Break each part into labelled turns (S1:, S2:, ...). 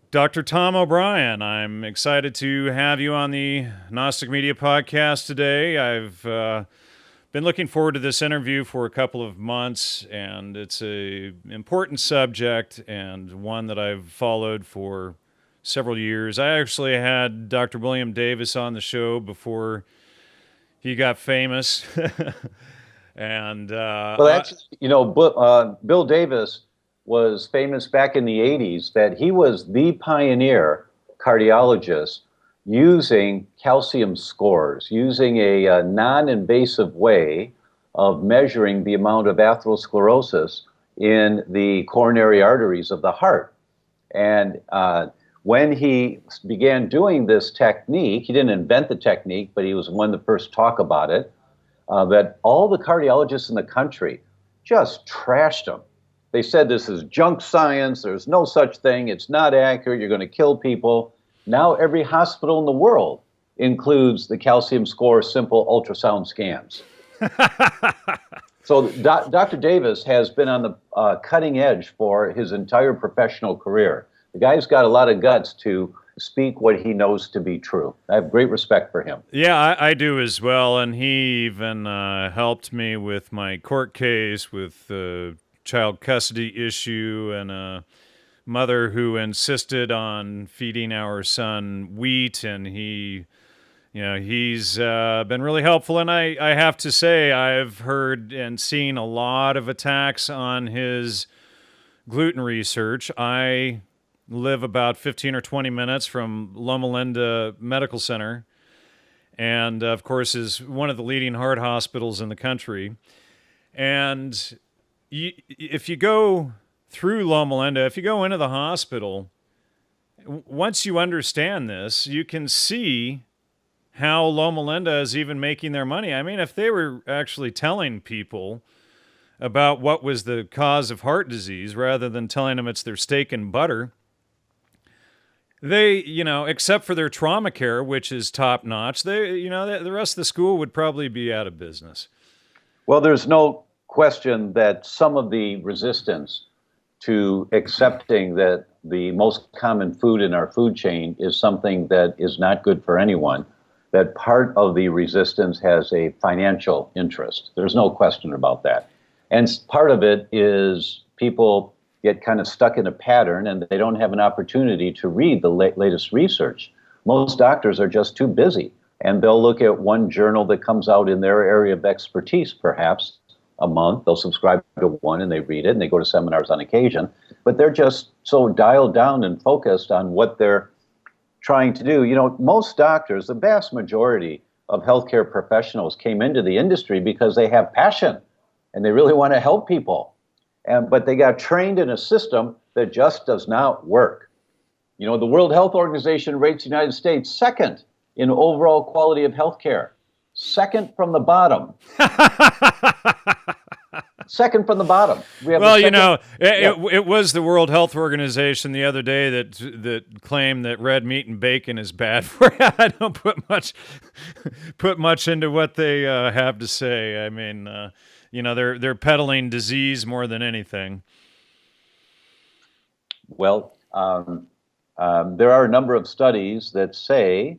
S1: Dr. Tom O'Brien, I'm excited to have you on the Gnostic Media podcast today. I've been looking forward to this interview for a couple of months, and it's a important subject and one that I've followed for several years. I actually had Dr. William Davis on the show before he got famous, and
S2: Well, actually, Bill Davis was famous back in the 80s that he was the pioneer cardiologist using calcium scores, using a non-invasive way of measuring the amount of atherosclerosis in the coronary arteries of the heart. And when he began doing this technique, he didn't invent the technique, but he was one of the first to talk about it, that all the cardiologists in the country just trashed him. They said this is junk science, there's no such thing, it's not accurate, you're going to kill people. Now every hospital in the world includes the calcium score simple ultrasound scans. So Dr. Davis has been on the cutting edge for his entire professional career. The guy's got a lot of guts to speak what he knows to be true. I have great respect for him.
S1: Yeah, I do as well. And he even helped me with my court case with the child custody issue and a mother who insisted on feeding our son wheat. And he's been really helpful. And I have to say, I've heard and seen a lot of attacks on his gluten research. I live about 15 or 20 minutes from Loma Linda Medical Center, and of course is one of the leading heart hospitals in the country. And if you go through Loma Linda, if you go into the hospital, once you understand this, you can see how Loma Linda is even making their money. I mean, if they were actually telling people about what was the cause of heart disease rather than telling them it's their steak and butter, they, except for their trauma care, which is top notch, the rest of the school would probably be out of business.
S2: Well, there's no question that some of the resistance to accepting that the most common food in our food chain is something that is not good for anyone, that part of the resistance has a financial interest. There's no question about that. And part of it is people get kind of stuck in a pattern and they don't have an opportunity to read the latest research. Most doctors are just too busy, and they'll look at one journal that comes out in their area of expertise, perhaps a month. They'll subscribe to one and they read it and they go to seminars on occasion, but they're just so dialed down and focused on what they're trying to do. Most doctors, the vast majority of healthcare professionals came into the industry because they have passion and they really want to help people. But they got trained in a system that just does not work. The World Health Organization rates the United States second in overall quality of healthcare. Second from the bottom. Second from the bottom.
S1: It was the World Health Organization the other day that claimed that red meat and bacon is bad for you. I don't put much into what they have to say. I mean, they're peddling disease more than anything.
S2: Well, there are a number of studies that say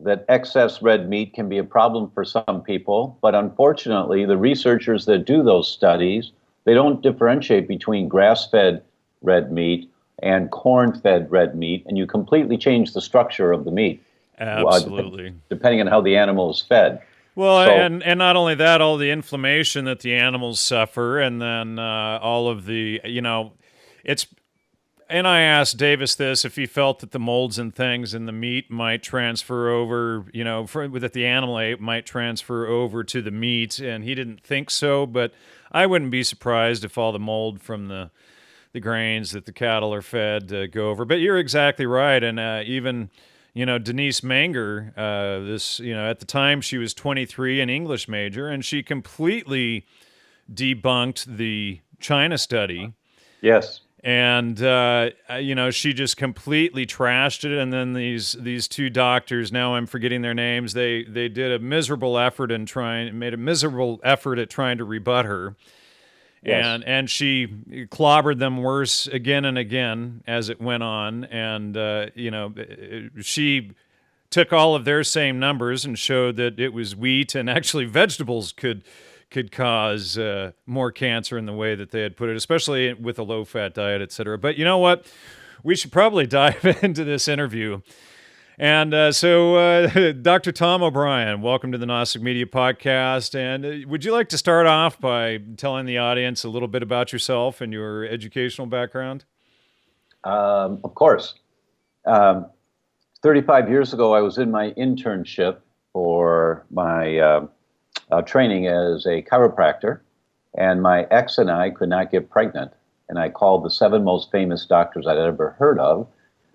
S2: that excess red meat can be a problem for some people, but unfortunately, the researchers that do those studies, they don't differentiate between grass-fed red meat and corn-fed red meat, and you completely change the structure of the meat.
S1: Absolutely.
S2: Depending on how the animal is fed.
S1: Well, and not only that, all the inflammation that the animals suffer, and then all of the, it's. And I asked Davis this, if he felt that the molds and things in the meat might transfer over, that the animal ate might transfer over to the meat, and he didn't think so, but I wouldn't be surprised if all the mold from the grains that the cattle are fed go over. But you're exactly right, and even, Denise Manger, at the time she was 23, an English major, and she completely debunked the China study.
S2: Yes.
S1: And, she just completely trashed it. And then these two doctors, now I'm forgetting their names, they did a miserable effort at trying to rebut her.
S2: Yes.
S1: and she clobbered them worse again and again as it went on. And she took all of their same numbers and showed that it was wheat and actually vegetables could cause more cancer in the way that they had put it, especially with a low-fat diet, et cetera. But you know what? We should probably dive into this interview. And Dr. Tom O'Brien, welcome to the Gnostic Media Podcast. And would you like to start off by telling the audience a little bit about yourself and your educational background?
S2: Of course. 35 years ago, I was in my internship for my training as a chiropractor, and my ex and I could not get pregnant. And I called the 7 most famous doctors I'd ever heard of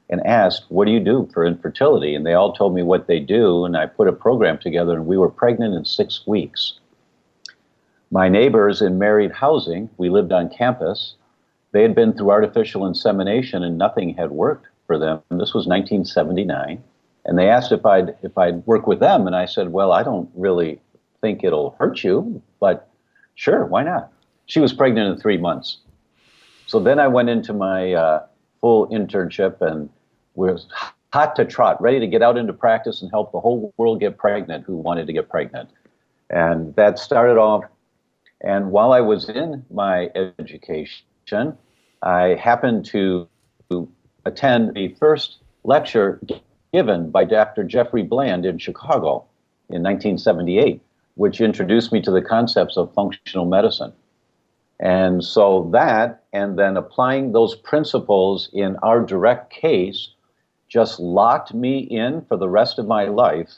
S2: and asked, what do you do for infertility? And they all told me what they do, and I put a program together, and we were pregnant in 6 weeks. My neighbors in married housing, we lived on campus, they had been through artificial insemination, and nothing had worked for them. And this was 1979. And they asked if I'd work with them, and I said, well, I don't really think it'll hurt you, but sure, why not? She was pregnant in 3 months. So then I went into my full internship and was hot to trot, ready to get out into practice and help the whole world get pregnant who wanted to get pregnant. And that started off. And while I was in my education, I happened to attend the first lecture given by Dr. Jeffrey Bland in Chicago in 1978, which introduced me to the concepts of functional medicine. And so that, and then applying those principles in our direct case, just locked me in for the rest of my life,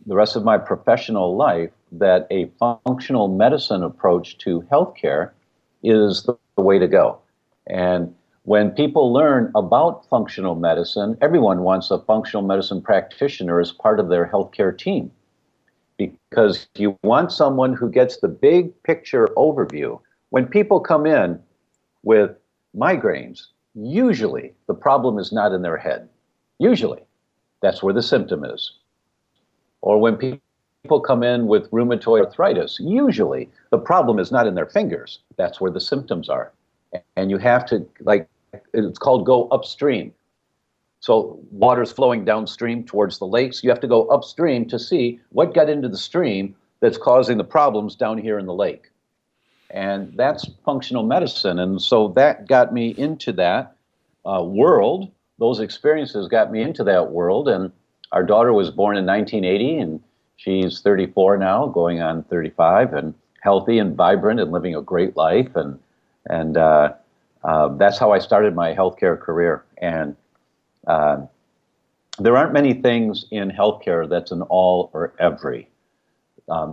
S2: the rest of my professional life, that a functional medicine approach to healthcare is the way to go. And when people learn about functional medicine, everyone wants a functional medicine practitioner as part of their healthcare team, because you want someone who gets the big picture overview. When people come in with migraines, usually the problem is not in their head. Usually, that's where the symptom is. Or when people come in with rheumatoid arthritis, usually the problem is not in their fingers. That's where the symptoms are. And you have to, it's called go upstream. So water's flowing downstream towards the lakes. You have to go upstream to see what got into the stream that's causing the problems down here in the lake. And that's functional medicine. And so that got me into that world. Those experiences got me into that world. And our daughter was born in 1980, and she's 34 now, going on 35, and healthy and vibrant and living a great life. And that's how I started my healthcare career. And there aren't many things in healthcare that's an all or every.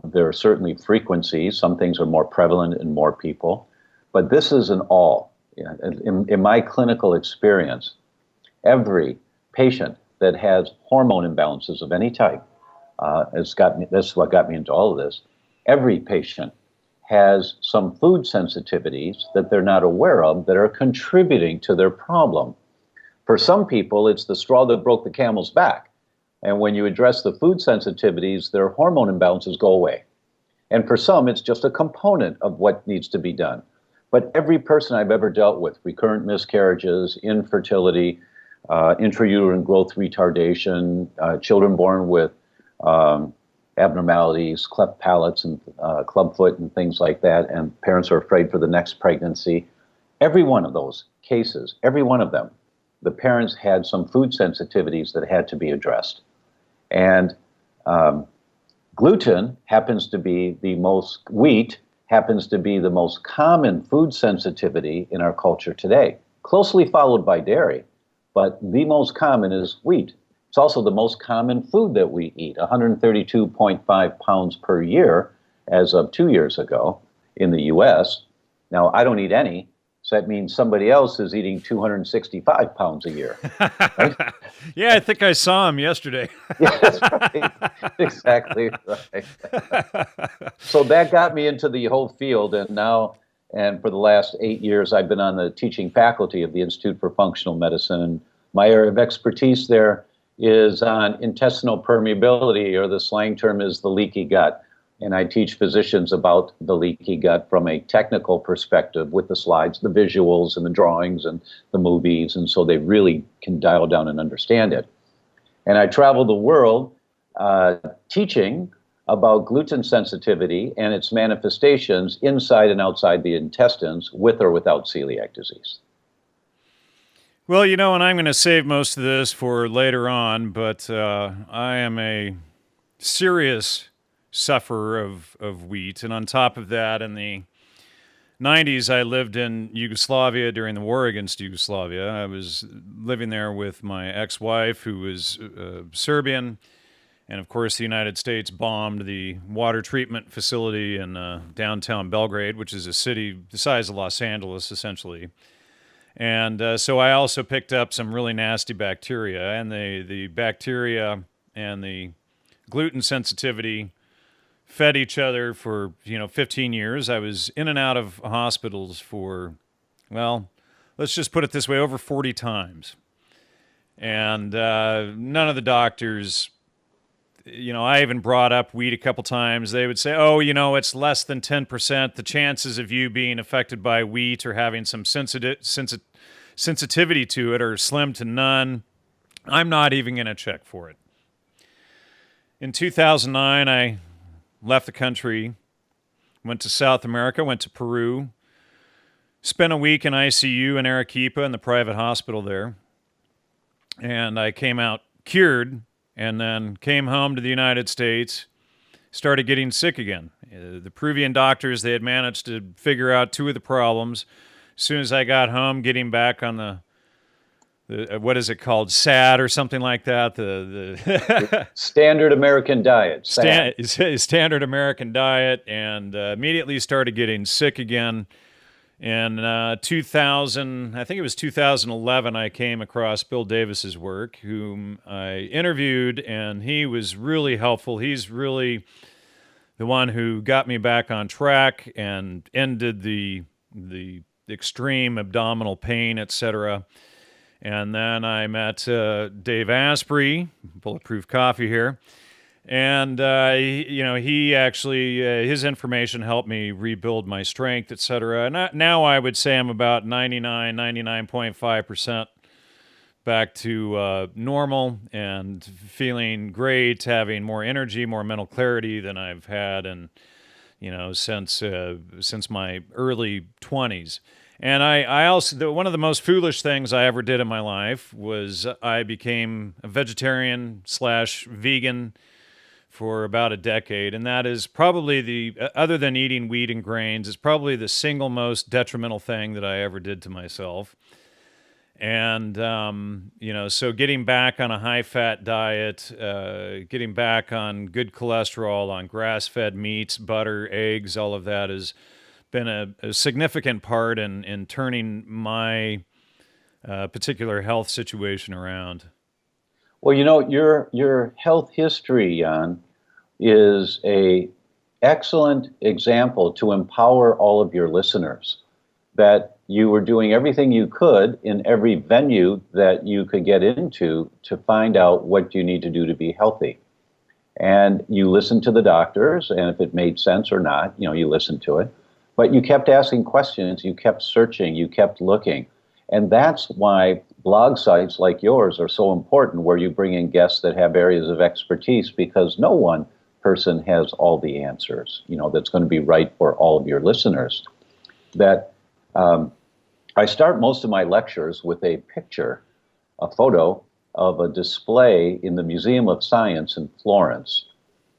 S2: There are certainly frequencies. Some things are more prevalent in more people, but this is an all. In my clinical experience, every patient that has hormone imbalances of any type, that's what got me into all of this. Every patient has some food sensitivities that they're not aware of that are contributing to their problem. For some people, it's the straw that broke the camel's back. And when you address the food sensitivities, their hormone imbalances go away. And for some, it's just a component of what needs to be done. But every person I've ever dealt with, recurrent miscarriages, infertility, intrauterine growth retardation, children born with abnormalities, cleft palates and clubfoot and things like that, and parents are afraid for the next pregnancy. Every one of those cases, every one of them, the parents had some food sensitivities that had to be addressed. And gluten happens to be wheat happens to be the most common food sensitivity in our culture today, closely followed by dairy, but the most common is wheat. It's also the most common food that we eat, 132.5 pounds per year as of 2 years ago in the US. Now, I don't eat any, so that means somebody else is eating 265 pounds a year. Right?
S1: Yeah, I think I saw him yesterday.
S2: Yeah, that's right. Exactly right. So that got me into the whole field, and for the last 8 years, I've been on the teaching faculty of the Institute for Functional Medicine. And my area of expertise there is on intestinal permeability, or the slang term is the leaky gut. And I teach physicians about the leaky gut from a technical perspective with the slides, the visuals, and the drawings, and the movies, and so they really can dial down and understand it. And I travel the world teaching about gluten sensitivity and its manifestations inside and outside the intestines with or without celiac disease.
S1: Well, and I'm going to save most of this for later on, but I am a serious sufferer of wheat. And on top of that, in the 90s, I lived in Yugoslavia during the war against Yugoslavia. I was living there with my ex-wife, who was Serbian. And of course, the United States bombed the water treatment facility in downtown Belgrade, which is a city the size of Los Angeles, essentially. And so I also picked up some really nasty bacteria, and the bacteria and the gluten sensitivity fed each other for 15 years. I was in and out of hospitals for, well, let's just put it this way, over 40 times. And none of the doctors, I even brought up wheat a couple times. They would say, oh, it's less than 10%. The chances of you being affected by wheat or having some sensitivity to it are slim to none. I'm not even going to check for it. In 2009, I left the country, went to South America, went to Peru, spent a week in ICU in Arequipa in the private hospital there. And I came out cured, and then came home to the United States, started getting sick again. The Peruvian doctors, they had managed to figure out two of the problems. As soon as I got home, getting back on the what is it called, SAD or something like that? The
S2: Standard American diet.
S1: Standard American diet, and immediately started getting sick again. In 2000, I think it was 2011, I came across Bill Davis's work, whom I interviewed, and he was really helpful. He's really the one who got me back on track and ended the extreme abdominal pain, etc. And then I met Dave Asprey, Bulletproof Coffee here. And, he actually, his information helped me rebuild my strength, et cetera. And now I would say I'm about 99.5% back to normal and feeling great, having more energy, more mental clarity than I've had since my early 20s. And I also, one of the most foolish things I ever did in my life was I became a vegetarian/vegan for about a decade, and that is probably other than eating wheat and grains, is probably the single most detrimental thing that I ever did to myself. And, so getting back on a high-fat diet, getting back on good cholesterol, on grass-fed meats, butter, eggs, all of that has been a significant part in turning my particular health situation around.
S2: Well, your health history, Jan, is a excellent example to empower all of your listeners that you were doing everything you could in every venue that you could get into to find out what you need to do to be healthy. And you listened to the doctors, and if it made sense or not, you listened to it. But you kept asking questions, you kept searching, you kept looking. And that's why blog sites like yours are so important, where you bring in guests that have areas of expertise, because no one person has all the answers, that's going to be right for all of your listeners. I start most of my lectures with a picture, a photo of a display in the Museum of Science in Florence.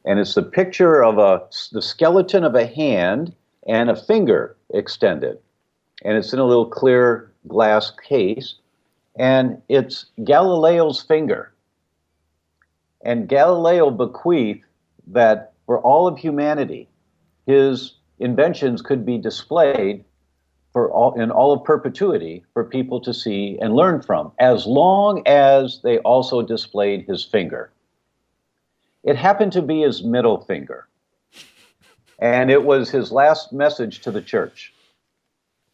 S2: And it's the picture of the skeleton of a hand and a finger extended. And it's in a little clear glass case. And it's Galileo's finger. And Galileo bequeathed that for all of humanity, his inventions could be displayed in all of perpetuity for people to see and learn from, as long as they also displayed his finger. It happened to be his middle finger. And it was his last message to the church.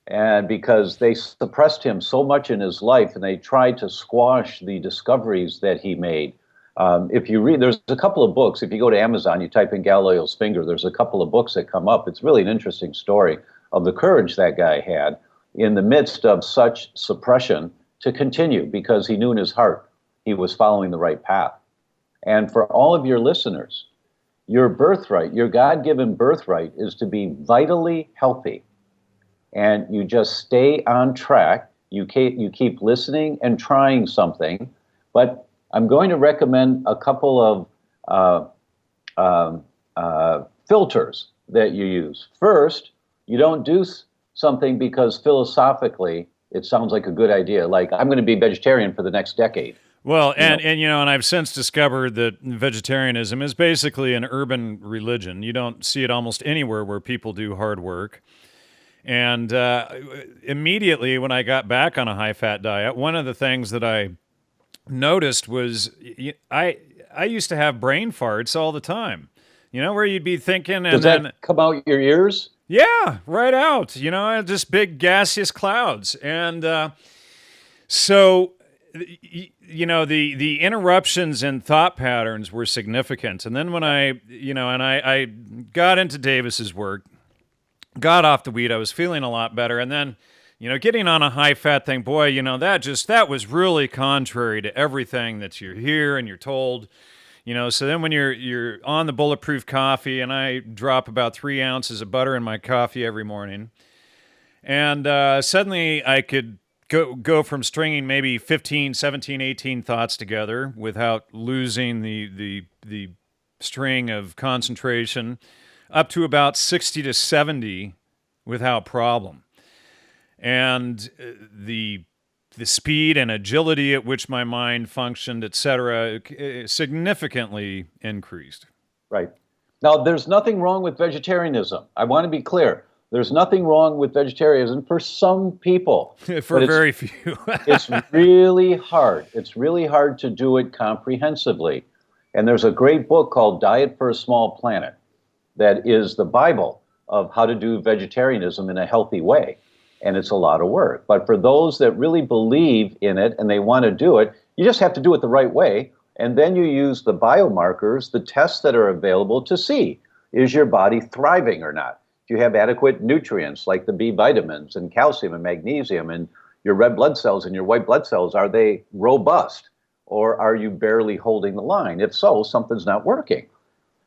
S2: And because they suppressed him so much in his life, and they tried to squash the discoveries that he made, If you read, there's a couple of books. If you go to Amazon, you type in Galileo's finger, there's a couple of books that come up. It's really an interesting story of the courage that guy had in the midst of such suppression to continue because he knew in his heart he was following the right path. And for all of your listeners, your birthright, your God-given birthright is to be vitally healthy. And you just stay on track. You keep listening and trying something. But I'm going to recommend a couple of filters that you use. First, you don't do something because philosophically it sounds like a good idea. Like, I'm going to be vegetarian for the next decade.
S1: Well, and I've since discovered that vegetarianism is basically an urban religion. You don't see it almost anywhere where people do hard work. And immediately when I got back on a high-fat diet, one of the things that I noticed was I used to have brain farts all the time. Where you'd be thinking, and
S2: does that come out your ears?
S1: Yeah, right out. Just big gaseous clouds, and so. The interruptions in thought patterns were significant. And then when I got into Davis's work, got off the weed, I was feeling a lot better. And then, getting on a high fat thing, boy, that was really contrary to everything that you hear and you're told. So then when you're on the bulletproof coffee, and I drop about 3 ounces of butter in my coffee every morning, and suddenly I could go from stringing maybe 15, 17, 18 thoughts together without losing the string of concentration up to about 60 to 70 without problem. And the speed and agility at which my mind functioned, etc., significantly increased.
S2: Right. Now, there's nothing wrong with vegetarianism. I want to be clear. There's nothing wrong with vegetarianism for some people.
S1: For very few.
S2: It's really hard. It's really hard to do it comprehensively. And there's a great book called Diet for a Small Planet that is the Bible of how to do vegetarianism in a healthy way. And it's a lot of work. But for those that really believe in it and they want to do it, you just have to do it the right way. And then you use the biomarkers, the tests that are available to see, is your body thriving or not? You have adequate nutrients like the B vitamins and calcium and magnesium, and your red blood cells and your white blood cells, are they robust, or are you barely holding the line? If so, something's not working.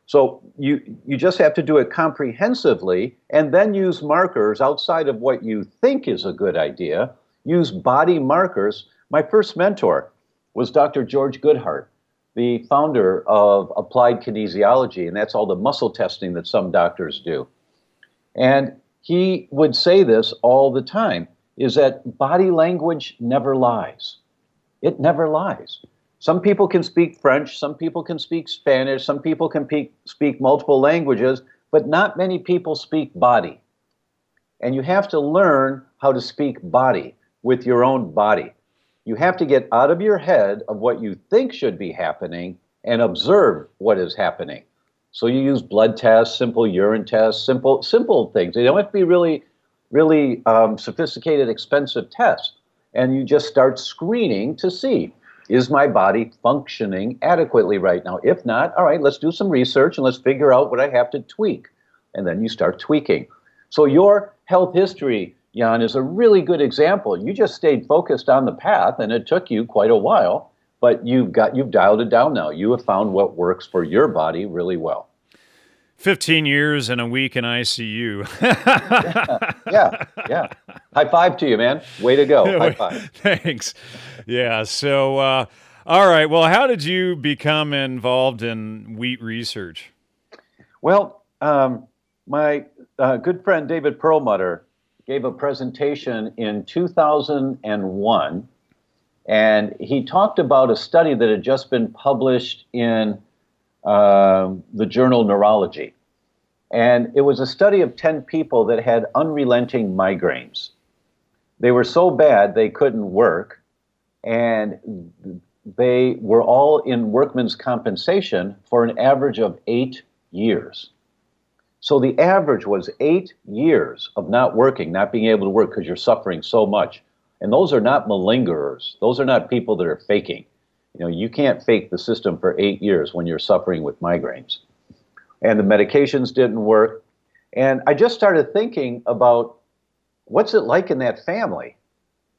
S2: So you just have to do it comprehensively and then use markers outside of what you think is a good idea. Use body markers. My first mentor was Dr. George Goodhart, the founder of applied kinesiology, and that's all the muscle testing that some doctors do. And he would say this all the time, is that body language never lies. It never lies. Some people can speak French, some people can speak Spanish, some people can speak multiple languages, but not many people speak body. And you have to learn how to speak body with your own body. You have to get out of your head of what you think should be happening and observe what is happening. So you use blood tests, simple urine tests, simple things. They don't have to be really sophisticated, expensive tests. And you just start screening to see, is my body functioning adequately right now? If not, all right, let's do some research and let's figure out what I have to tweak. And then you start tweaking. So your health history, Jan, is a really good example. You just stayed focused on the path, and it took you quite a while. But you've dialed it down now. You have found what works for your body really well.
S1: 15 years and a week in ICU.
S2: Yeah. High five to you, man. Way to go. High five.
S1: Thanks. Yeah. So, all right. Well, how did you become involved in wheat research?
S2: Well, my good friend David Perlmutter gave a presentation in 2001. And he talked about a study that had just been published in the journal Neurology. And it was a study of 10 people that had unrelenting migraines. They were so bad they couldn't work, and they were all in workman's compensation for an average of 8 years. So the average was 8 years of not working, not being able to work because you're suffering so much. And those are not malingerers. Those are not people that are faking. You can't fake the system for 8 years when you're suffering with migraines. And the medications didn't work. And I just started thinking about what's it like in that family?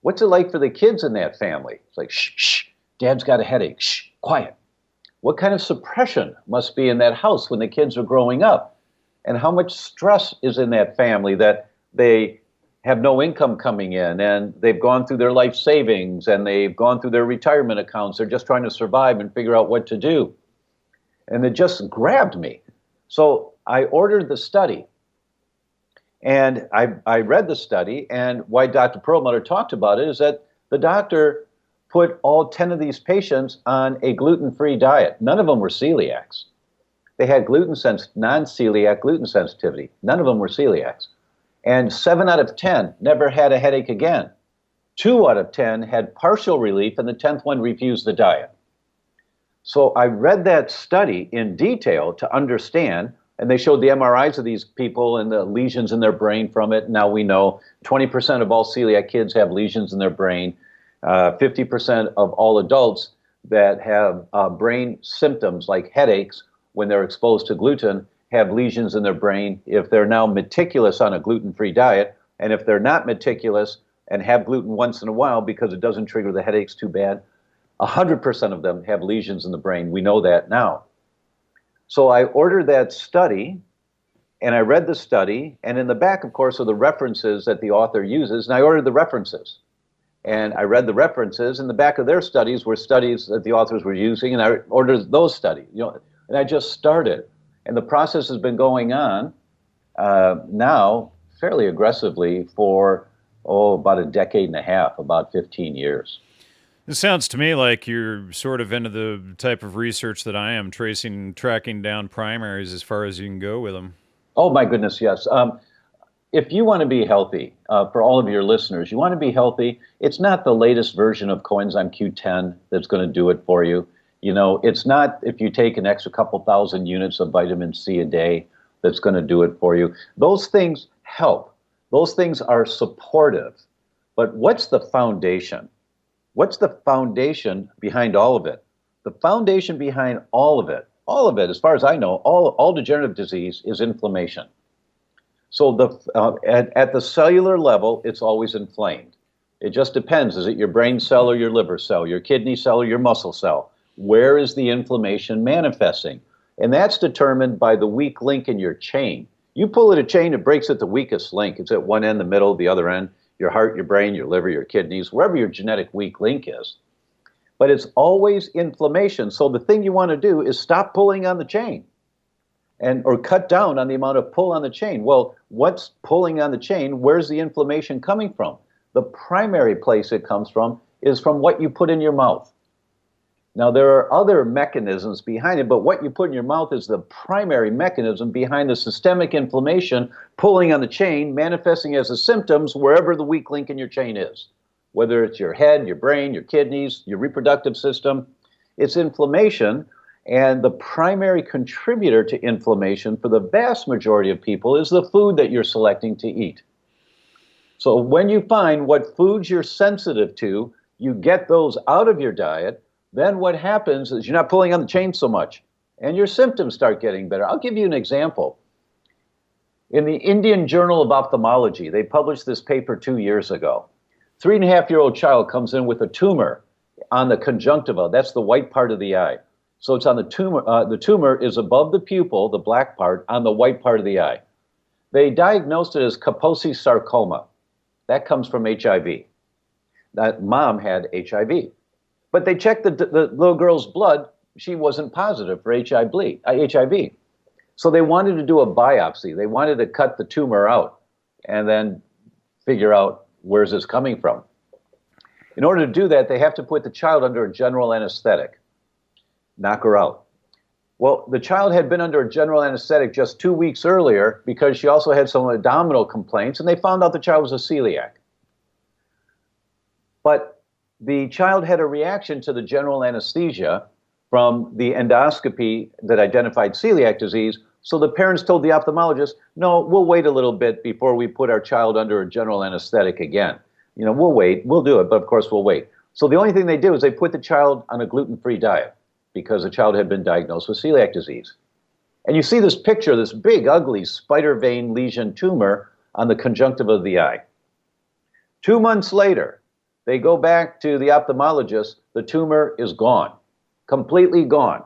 S2: What's it like for the kids in that family? It's like, shh, shh, dad's got a headache. Shh, quiet. What kind of suppression must be in that house when the kids are growing up? And how much stress is in that family that they have no income coming in, and they've gone through their life savings, and they've gone through their retirement accounts. They're just trying to survive and figure out what to do. And it just grabbed me. So I ordered the study. And I read the study, and why Dr. Perlmutter talked about it is that the doctor put all 10 of these patients on a gluten-free diet. None of them were celiacs. They had non-celiac gluten sensitivity. None of them were celiacs. And 7 out of 10 never had a headache again. 2 out of 10 had partial relief, and the 10th one refused the diet. So I read that study in detail to understand, and they showed the MRIs of these people and the lesions in their brain from it. Now we know 20% of all celiac kids have lesions in their brain. 50% of all adults that have brain symptoms like headaches when they're exposed to gluten have lesions in their brain if they're now meticulous on a gluten-free diet. And if they're not meticulous and have gluten once in a while because it doesn't trigger the headaches too bad, 100% of them have lesions in the brain. We know that now. So I ordered that study, and I read the study, and in the back, of course, are the references that the author uses, and I ordered the references. And I read the references. In the back of their studies were studies that the authors were using, and I ordered those studies. And I just started. And the process has been going on now fairly aggressively for, about a decade and a half, about 15 years.
S1: It sounds to me like you're sort of into the type of research that I am, tracking down primaries as far as you can go with them.
S2: Oh, my goodness, yes. If you want to be healthy, for all of your listeners, you want to be healthy, it's not the latest version of coenzyme Q10 that's going to do it for you. It's not if you take an extra couple thousand units of vitamin C a day that's going to do it for you. Those things help. Those things are supportive. But what's the foundation? What's the foundation behind all of it? The foundation behind all of it, as far as I know, all degenerative disease is inflammation. So at the cellular level, it's always inflamed. It just depends. Is it your brain cell or your liver cell, your kidney cell or your muscle cell? Where is the inflammation manifesting? And that's determined by the weak link in your chain. You pull at a chain, it breaks at the weakest link. It's at one end, the middle, the other end. Your heart, your brain, your liver, your kidneys, wherever your genetic weak link is. But it's always inflammation. So the thing you want to do is stop pulling on the chain or cut down on the amount of pull on the chain. Well, what's pulling on the chain? Where's the inflammation coming from? The primary place it comes from is from what you put in your mouth. Now, there are other mechanisms behind it, but what you put in your mouth is the primary mechanism behind the systemic inflammation pulling on the chain, manifesting as the symptoms wherever the weak link in your chain is. Whether it's your head, your brain, your kidneys, your reproductive system, it's inflammation. And the primary contributor to inflammation for the vast majority of people is the food that you're selecting to eat. So when you find what foods you're sensitive to, you get those out of your diet. Then what happens is you're not pulling on the chain so much, and your symptoms start getting better. I'll give you an example. In the Indian Journal of Ophthalmology, they published this paper 2 years ago. 3.5-year-old child comes in with a tumor on the conjunctiva. That's the white part of the eye. So it's on the tumor. The tumor is above the pupil, the black part, on the white part of the eye. They diagnosed it as Kaposi sarcoma. That comes from HIV. That mom had HIV. But they checked the little girl's blood. She wasn't positive for HIV. So they wanted to do a biopsy. They wanted to cut the tumor out and then figure out where's this coming from. In order to do that, they have to put the child under a general anesthetic, knock her out. Well, the child had been under a general anesthetic just 2 weeks earlier because she also had some abdominal complaints, and they found out the child was a celiac. But the child had a reaction to the general anesthesia from the endoscopy that identified celiac disease. So the parents told the ophthalmologist, no, we'll wait a little bit before we put our child under a general anesthetic again. We'll wait, we'll do it, but of course we'll wait. So the only thing they did was they put the child on a gluten-free diet because the child had been diagnosed with celiac disease. And you see this picture, this big, ugly spider vein lesion tumor on the conjunctiva of the eye. 2 months later, they go back to the ophthalmologist. The tumor is gone, completely gone.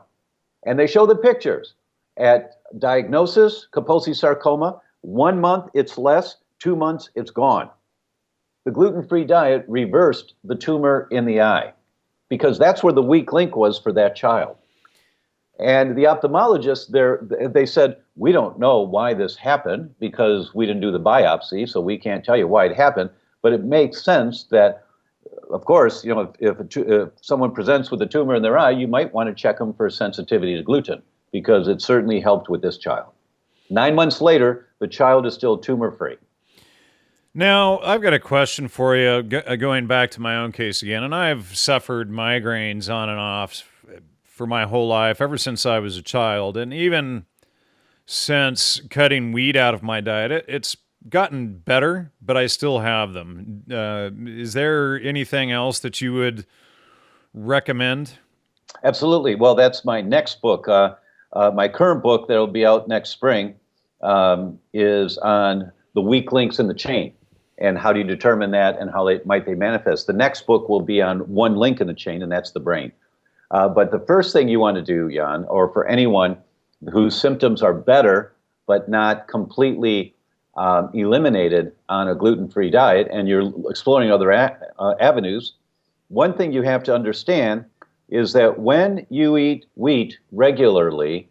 S2: And they show the pictures. At diagnosis, Kaposi sarcoma, 1 month it's less, 2 months it's gone. The gluten-free diet reversed the tumor in the eye because that's where the weak link was for that child. And the ophthalmologist, they said, we don't know why this happened because we didn't do the biopsy, so we can't tell you why it happened. But it makes sense that, of course, you know, if someone presents with a tumor in their eye, you might want to check them for sensitivity to gluten because it certainly helped with this child. 9 months later, the child is still tumor-free.
S1: Now, I've got a question for you, going back to my own case again, and I've suffered migraines on and off for my whole life, ever since I was a child, and even since cutting wheat out of my diet, it's gotten better, but I still have them. Is there anything else that you would recommend?
S2: Absolutely. Well, that's my next book. My current book that will be out next spring is on the weak links in the chain and how do you determine that and how they manifest. The next book will be on one link in the chain, and that's the brain. But the first thing you want to do, Jan, or for anyone whose symptoms are better but not completely eliminated on a gluten-free diet, and you're exploring other avenues, one thing you have to understand is that when you eat wheat regularly,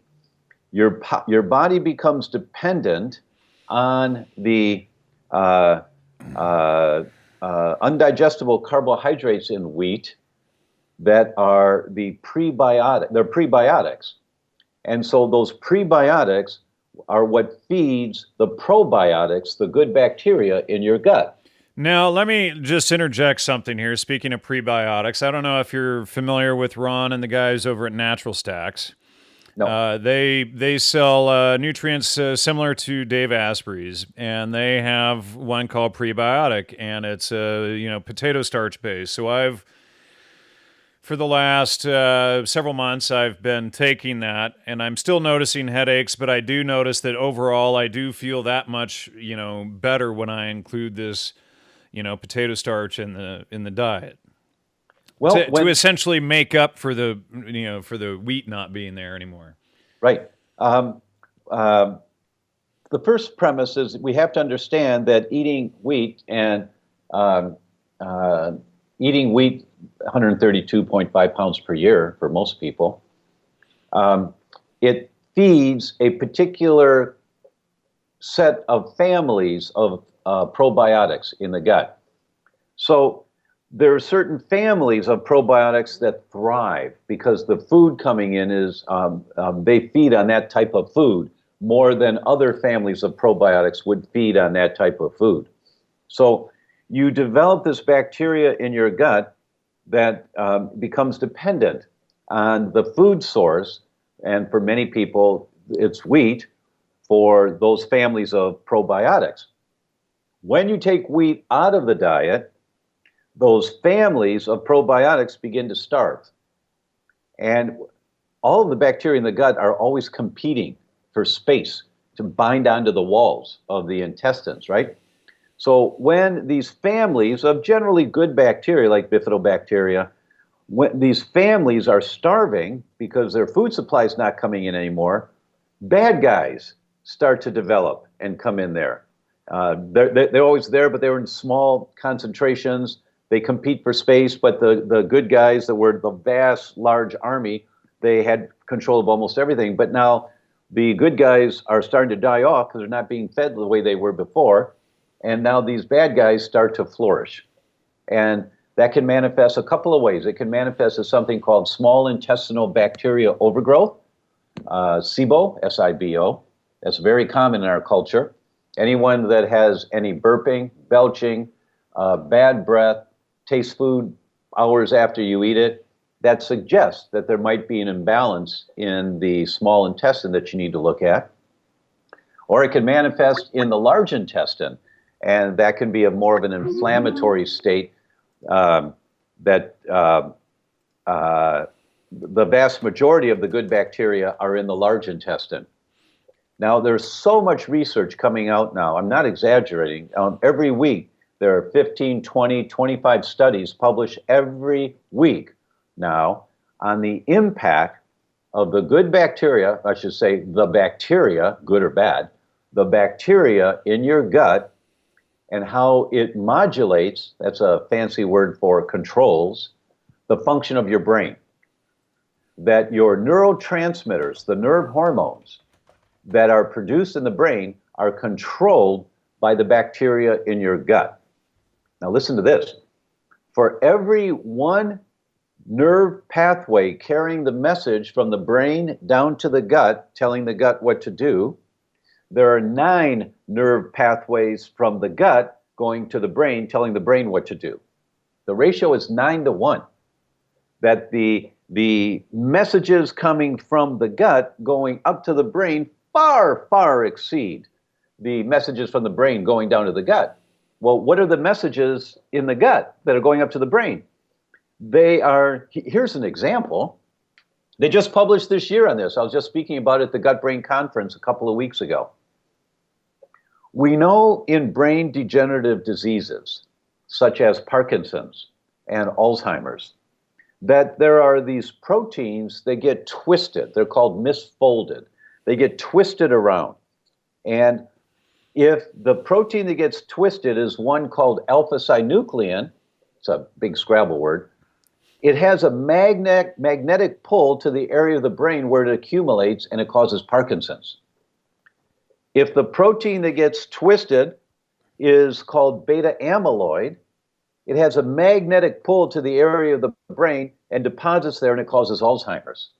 S2: your body becomes dependent on the undigestible carbohydrates in wheat that are they're prebiotics. And so those prebiotics are what feeds the probiotics, the good bacteria in your gut.
S1: Now, let me just interject something here. Speaking of prebiotics, I don't know if you're familiar with Ron and the guys over at Natural Stacks.
S2: No.
S1: They sell nutrients similar to Dave Asprey's, and they have one called Prebiotic, and it's potato starch based. So for the last several months, I've been taking that, and I'm still noticing headaches, but I do notice that overall I do feel that much better when I include this potato starch in the diet. Well, to essentially make up for the wheat not being there anymore.
S2: Right. The first premise is we have to understand that eating wheat 132.5 pounds per year for most people, it feeds a particular set of families of probiotics in the gut. So there are certain families of probiotics that thrive because the food coming in is, they feed on that type of food more than other families of probiotics would feed on that type of food. So you develop this bacteria in your gut that becomes dependent on the food source, and for many people, it's wheat for those families of probiotics. When you take wheat out of the diet, those families of probiotics begin to starve. And all of the bacteria in the gut are always competing for space to bind onto the walls of the intestines, right? So when these families of generally good bacteria, like bifidobacteria, when these families are starving because their food supply is not coming in anymore, bad guys start to develop and come in there. They're always there, but they were in small concentrations. They compete for space, but the good guys that were the vast, large army, they had control of almost everything. But now the good guys are starting to die off because they're not being fed the way they were before. And now these bad guys start to flourish. And that can manifest a couple of ways. It can manifest as something called small intestinal bacteria overgrowth, SIBO, S-I-B-O. That's very common in our culture. Anyone that has any burping, belching, bad breath, taste food hours after you eat it, that suggests that there might be an imbalance in the small intestine that you need to look at. Or it can manifest in the large intestine, and that can be more of an inflammatory state. that the vast majority of the good bacteria are in the large intestine. Now, there's so much research coming out now. I'm not exaggerating. Every week, there are 15, 20, 25 studies published every week now on the impact of the good bacteria, I should say the bacteria, good or bad, the bacteria in your gut and how it modulates, that's a fancy word for controls, the function of your brain. That your neurotransmitters, the nerve hormones that are produced in the brain are controlled by the bacteria in your gut. Now listen to this. For every one nerve pathway carrying the message from the brain down to the gut, telling the gut what to do, there are 9 nerve pathways from the gut going to the brain, telling the brain what to do. The ratio is 9 to 1. That the messages coming from the gut going up to the brain far, far exceed the messages from the brain going down to the gut. Well, what are the messages in the gut that are going up to the brain? They are, here's an example. They just published this year on this. I was just speaking about it at the Gut Brain Conference a couple of weeks ago. We know in brain degenerative diseases, such as Parkinson's and Alzheimer's, that there are these proteins that get twisted. They're called misfolded. They get twisted around. And if the protein that gets twisted is one called alpha-synuclein, it's a big Scrabble word, it has a magnetic pull to the area of the brain where it accumulates and it causes Parkinson's. If the protein that gets twisted is called beta amyloid, it has a magnetic pull to the area of the brain and deposits there and it causes Alzheimer's.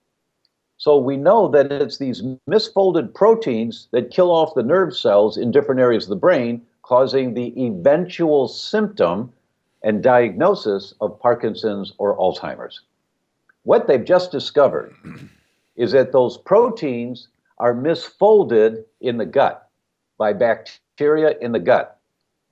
S2: So we know that it's these misfolded proteins that kill off the nerve cells in different areas of the brain, causing the eventual symptom and diagnosis of Parkinson's or Alzheimer's. What they've just discovered is that those proteins are misfolded in the gut by bacteria in the gut.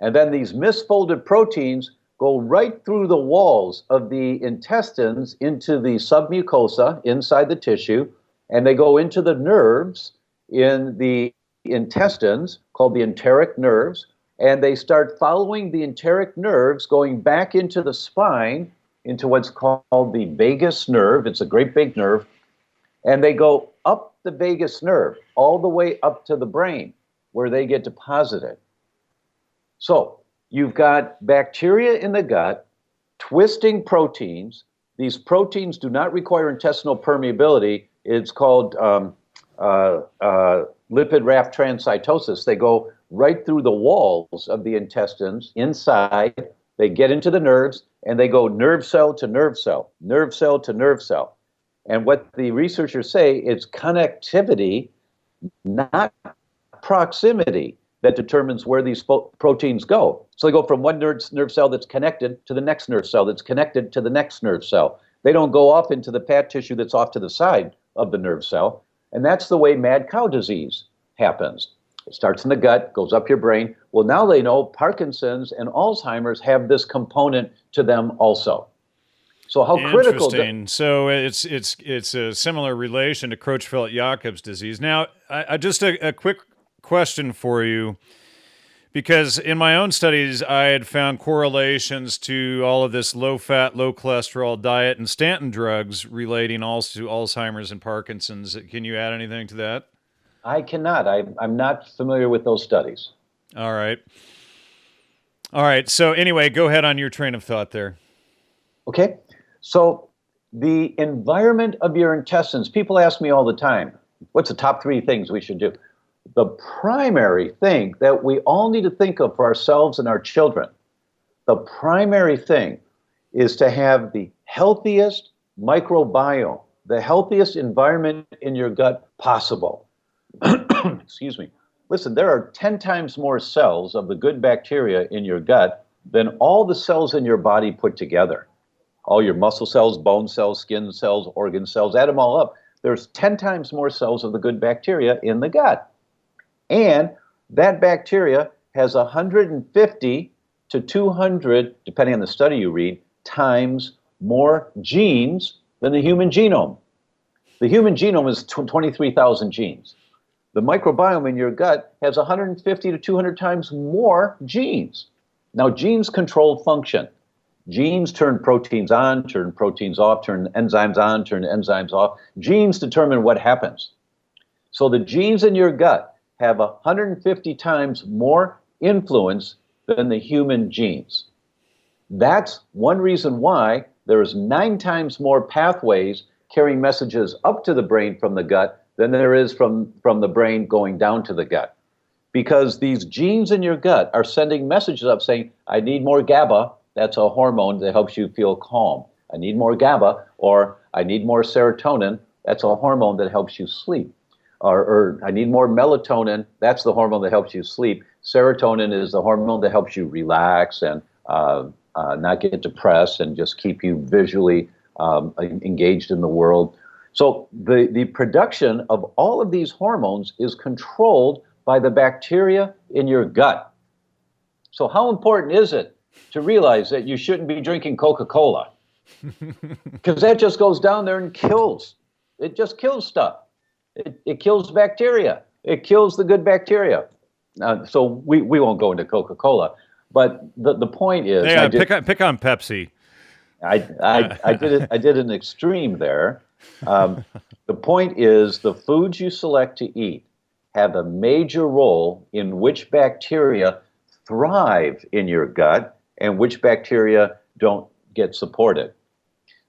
S2: And then these misfolded proteins go right through the walls of the intestines into the submucosa inside the tissue, and they go into the nerves in the intestines called the enteric nerves, and they start following the enteric nerves going back into the spine, into what's called the vagus nerve. It's a great big nerve, and they go up the vagus nerve all the way up to the brain where they get deposited. So you've got bacteria in the gut twisting proteins. These proteins do not require intestinal permeability. It's called lipid raft transcytosis. They go right through the walls of the intestines inside. They get into the nerves, and they go nerve cell to nerve cell, nerve cell to nerve cell. And what the researchers say is connectivity, not proximity, that determines where these proteins go. So they go from one nerve cell that's connected to the next nerve cell that's connected to the next nerve cell. They don't go off into the fat tissue that's off to the side of the nerve cell. And that's the way mad cow disease happens. It starts in the gut, goes up your brain. Well, now they know Parkinson's and Alzheimer's have this component to them also. So how critical?
S1: Interesting. So it's a similar relation to Creutzfeldt-Jakob's disease. Now, I just a quick question for you, because in my own studies, I had found correlations to all of this low-fat, low-cholesterol diet and statin drugs relating also to Alzheimer's and Parkinson's. Can you add anything to that?
S2: I cannot. I'm not familiar with those studies.
S1: All right. So anyway, go ahead on your train of thought there.
S2: Okay. So the environment of your intestines, people ask me all the time, what's the top 3 things we should do? The primary thing that we all need to think of for ourselves and our children, the primary thing is to have the healthiest microbiome, the healthiest environment in your gut possible. Excuse me. Listen, there are 10 times more cells of the good bacteria in your gut than all the cells in your body put together. All your muscle cells, bone cells, skin cells, organ cells, add them all up. There's 10 times more cells of the good bacteria in the gut. And that bacteria has 150 to 200, depending on the study you read, times more genes than the human genome. The human genome is 23,000 genes. The microbiome in your gut has 150 to 200 times more genes. Now, genes control function. Genes turn proteins on, turn proteins off, turn enzymes on, turn enzymes off. Genes determine what happens. So the genes in your gut have 150 times more influence than the human genes. That's one reason why there's 9 times more pathways carrying messages up to the brain from the gut than there is from the brain going down to the gut. Because these genes in your gut are sending messages up saying, I need more GABA. That's a hormone that helps you feel calm. I need more GABA, or I need more serotonin. That's a hormone that helps you sleep. Or I need more melatonin. That's the hormone that helps you sleep. Serotonin is the hormone that helps you relax and not get depressed and just keep you visually engaged in the world. So the production of all of these hormones is controlled by the bacteria in your gut. So how important is it to realize that you shouldn't be drinking Coca-Cola? Because that just goes down there and kills. It just kills stuff. It kills bacteria. It kills the good bacteria. So we won't go into Coca-Cola. But the point is,
S1: hey, pick on Pepsi.
S2: I did an extreme there. The point is, the foods you select to eat have a major role in which bacteria thrive in your gut and which bacteria don't get supported.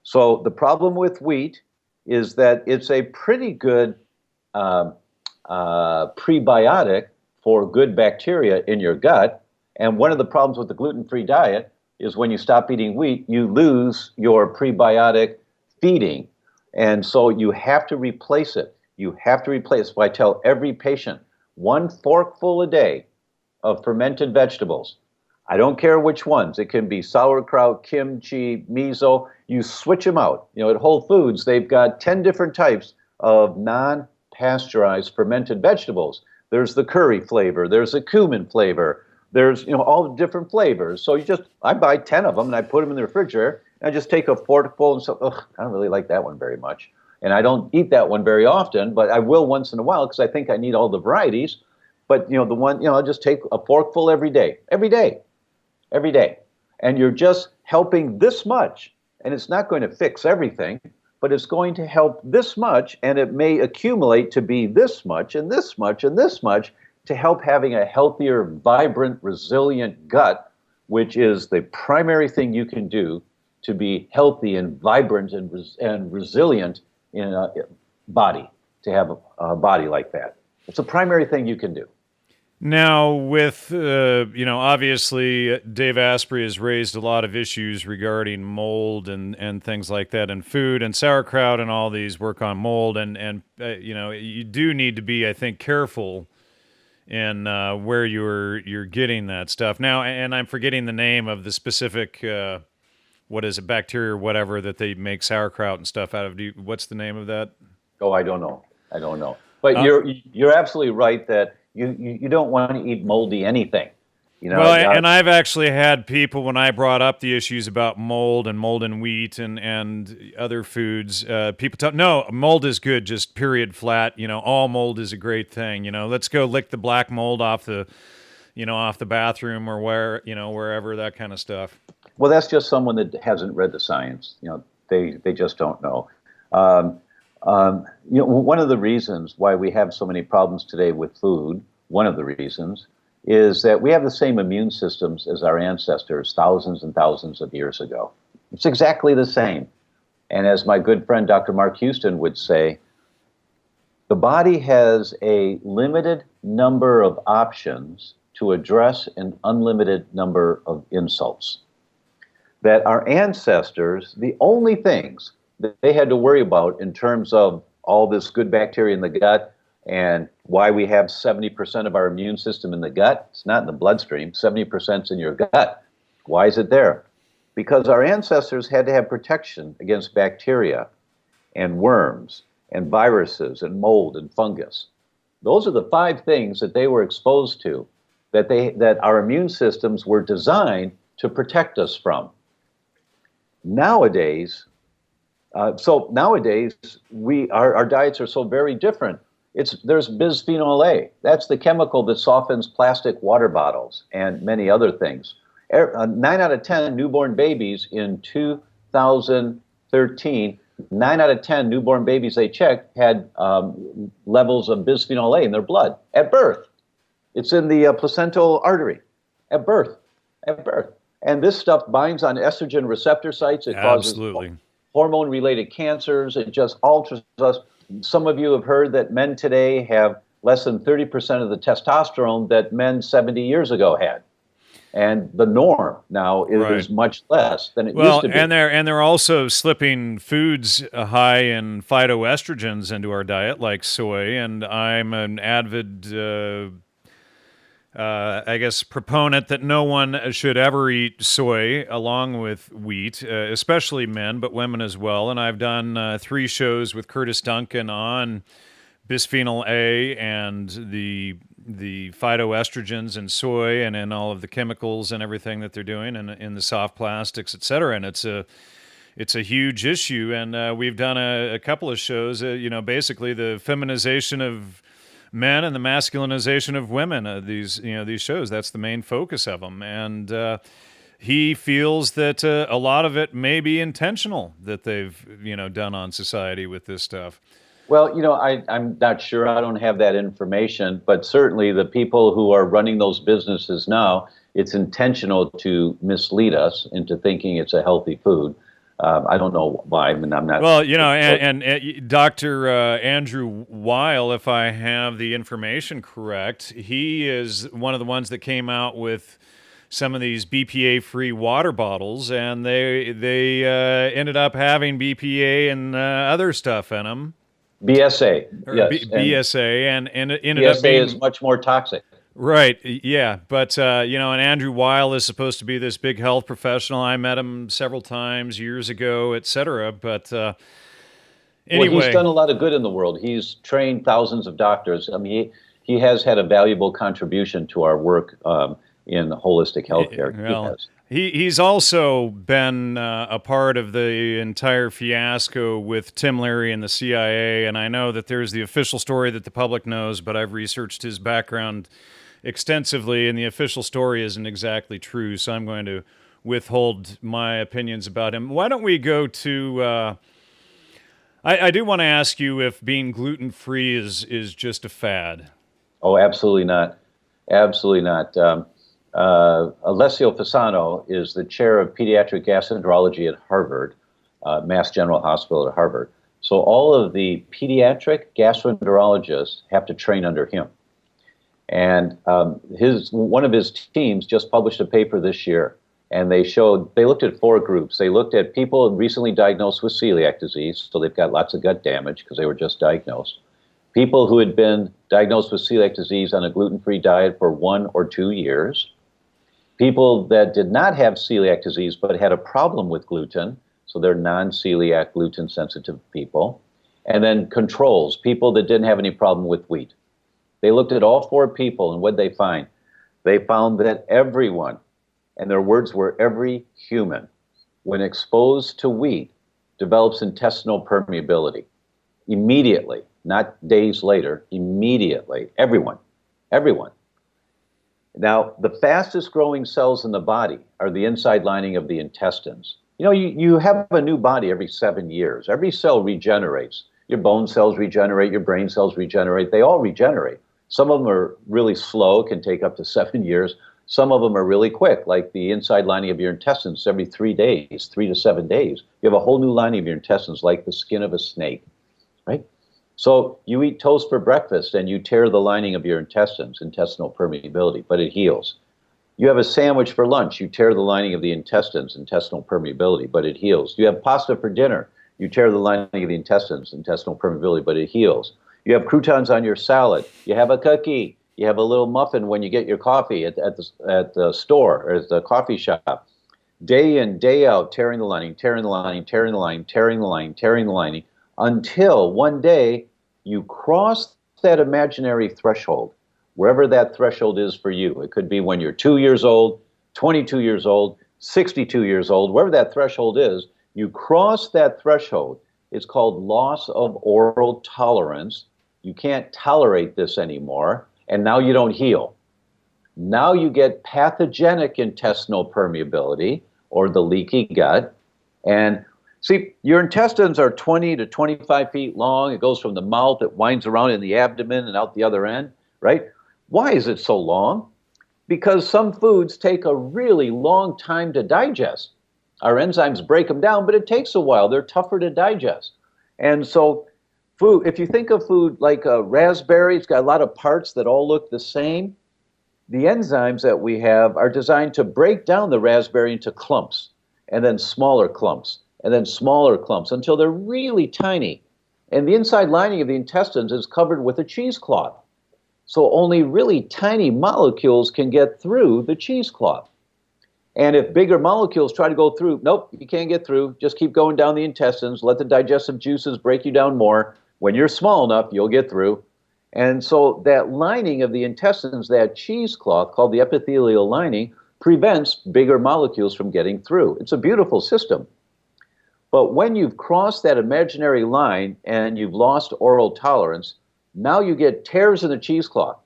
S2: So the problem with wheat is that it's a pretty good prebiotic for good bacteria in your gut. And one of the problems with the gluten-free diet is when you stop eating wheat, you lose your prebiotic feeding. And so you have to replace it. You have to replace it. So I tell every patient, 1 forkful a day of fermented vegetables. I don't care which ones. It can be sauerkraut, kimchi, miso. You switch them out. You know, at Whole Foods, they've got 10 different types of non-pasteurized fermented vegetables. There's the curry flavor. There's the cumin flavor. There's, all the different flavors. So I buy 10 of them and I put them in the refrigerator. And I just take a forkful and say, I don't really like that one very much. And I don't eat that one very often, but I will once in a while because I think I need all the varieties. But, the one, I'll just take a forkful every day. And you're just helping this much. And it's not going to fix everything, but it's going to help this much. And it may accumulate to be this much and this much and this much to help having a healthier, vibrant, resilient gut, which is the primary thing you can do to be healthy and vibrant and resilient in a body, to have a body like that. It's a primary thing you can do.
S1: Now, with, obviously Dave Asprey has raised a lot of issues regarding mold and things like that in food, and sauerkraut and all these work on mold. And you do need to be, I think, careful in where you're getting that stuff. Now, and I'm forgetting the name of the specific, what is it, bacteria or whatever that they make sauerkraut and stuff out of. What's the name of that?
S2: Oh, I don't know. But you're absolutely right that you don't want to eat moldy anything.
S1: Well, and I've actually had people, when I brought up the issues about mold in wheat and other foods, people tell, no, mold is good, just period, flat. All mold is a great thing. Let's go lick the black mold off the bathroom or wherever, that kind of stuff.
S2: Well, that's just someone that hasn't read the science. They just don't know. One of the reasons why we have so many problems today with food, one of the reasons, is that we have the same immune systems as our ancestors thousands and thousands of years ago. It's exactly the same. And as my good friend Dr. Mark Houston would say, the body has a limited number of options to address an unlimited number of insults. That our ancestors, the only things that they had to worry about in terms of all this good bacteria in the gut and why we have 70% of our immune system in the gut, it's not in the bloodstream, 70% is in your gut. Why is it there? Because our ancestors had to have protection against bacteria and worms and viruses and mold and fungus. Those are the 5 things that they were exposed to, that our immune systems were designed to protect us from. Nowadays, nowadays our diets are so very different. There's bisphenol A. That's the chemical that softens plastic water bottles and many other things. 9 out of 10 newborn babies in 2013, 9 out of 10 newborn babies they checked had levels of bisphenol A in their blood at birth. It's in the placental artery at birth. At birth. And this stuff binds on estrogen receptor sites. It
S1: Absolutely.
S2: causes hormone-related cancers. It just alters us. Some of you have heard that men today have less than 30% of the testosterone that men 70 years ago had. And the norm now is much less than it used to be.
S1: And they're also slipping foods high in phytoestrogens into our diet, like soy. And I'm an avid, proponent that no one should ever eat soy along with wheat, especially men, but women as well. And I've done 3 shows with Curtis Duncan on bisphenol A and the phytoestrogens in soy and in all of the chemicals and everything that they're doing and in the soft plastics, et cetera. And it's a huge issue. And we've done a couple of shows, basically the feminization of men and the masculinization of women. These shows, that's the main focus of them. And he feels that a lot of it may be intentional that they've, done on society with this stuff.
S2: Well, I'm not sure. I don't have that information, but certainly the people who are running those businesses now, it's intentional to mislead us into thinking it's a healthy food. I don't know why. I mean, I'm not.
S1: Well, and Dr. Andrew Weil, if I have the information correct, he is one of the ones that came out with some of these BPA-free water bottles, and they ended up having BPA and other stuff in them.
S2: BSA, yes.
S1: BSA, and it ended up being...
S2: BSA is much more toxic.
S1: Right, yeah. But, and Andrew Weil is supposed to be this big health professional. I met him several times years ago, et cetera. But anyway...
S2: Well, he's done a lot of good in the world. He's trained thousands of doctors. I mean, he has had a valuable contribution to our work in holistic healthcare.
S1: Well, he's also been a part of the entire fiasco with Tim Leary and the CIA, and I know that there's the official story that the public knows, but I've researched his background extensively, and the official story isn't exactly true, so I'm going to withhold my opinions about him. Why don't we go to... I do want to ask you if being gluten-free is just a fad.
S2: Oh, absolutely not. Absolutely not. Alessio Fasano is the chair of pediatric gastroenterology at Harvard, Mass General Hospital at Harvard. So all of the pediatric gastroenterologists have to train under him. And one of his teams just published a paper this year, and they looked at 4 groups. They looked at people recently diagnosed with celiac disease, so they've got lots of gut damage because they were just diagnosed. People who had been diagnosed with celiac disease on a gluten-free diet for 1 or 2 years. People that did not have celiac disease but had a problem with gluten, so they're non-celiac gluten-sensitive people. And then controls, people that didn't have any problem with wheat. They looked at all 4 people, and what did they find? They found that everyone, and their words were every human, when exposed to wheat, develops intestinal permeability. Immediately, not days later, immediately, everyone. Now, the fastest growing cells in the body are the inside lining of the intestines. You have a new body every 7 years. Every cell regenerates. Your bone cells regenerate, your brain cells regenerate. They all regenerate. Some of them are really slow, can take up to 7 years. Some of them are really quick, like the inside lining of your intestines every 3 days, 3 to 7 days. You have a whole new lining of your intestines, like the skin of a snake, right? So you eat toast for breakfast and you tear the lining of your intestines, intestinal permeability, but it heals. You have a sandwich for lunch, you tear the lining of the intestines, intestinal permeability, but it heals. You have pasta for dinner, you tear the lining of the intestines, intestinal permeability, but it heals. You have croutons on your salad, you have a cookie, you have a little muffin when you get your coffee at the store or at the coffee shop. Day in, day out, tearing the lining, tearing the lining, tearing the lining, tearing the lining, tearing the lining, until one day you cross that imaginary threshold, wherever that threshold is for you. It could be when you're 2 years old, 22 years old, 62 years old, wherever that threshold is, you cross that threshold. It's called loss of oral tolerance. You can't tolerate this anymore, and now you don't heal. Now you get pathogenic intestinal permeability or the leaky gut. And see, your intestines are 20 to 25 feet long. It goes from the mouth, it winds around in the abdomen and out the other end, right? Why is it so long? Because some foods take a really long time to digest. Our enzymes break them down, but it takes a while. They're tougher to digest. And so food, if you think of food like a raspberry, it's got a lot of parts that all look the same. The enzymes that we have are designed to break down the raspberry into clumps, and then smaller clumps, and then smaller clumps until they're really tiny. And the inside lining of the intestines is covered with a cheesecloth. So only really tiny molecules can get through the cheesecloth. And if bigger molecules try to go through, nope, you can't get through. Just keep going down the intestines. Let the digestive juices break you down more. When you're small enough, you'll get through. And so that lining of the intestines, that cheesecloth called the epithelial lining, prevents bigger molecules from getting through. It's a beautiful system. But when you've crossed that imaginary line and you've lost oral tolerance, now you get tears in the cheesecloth.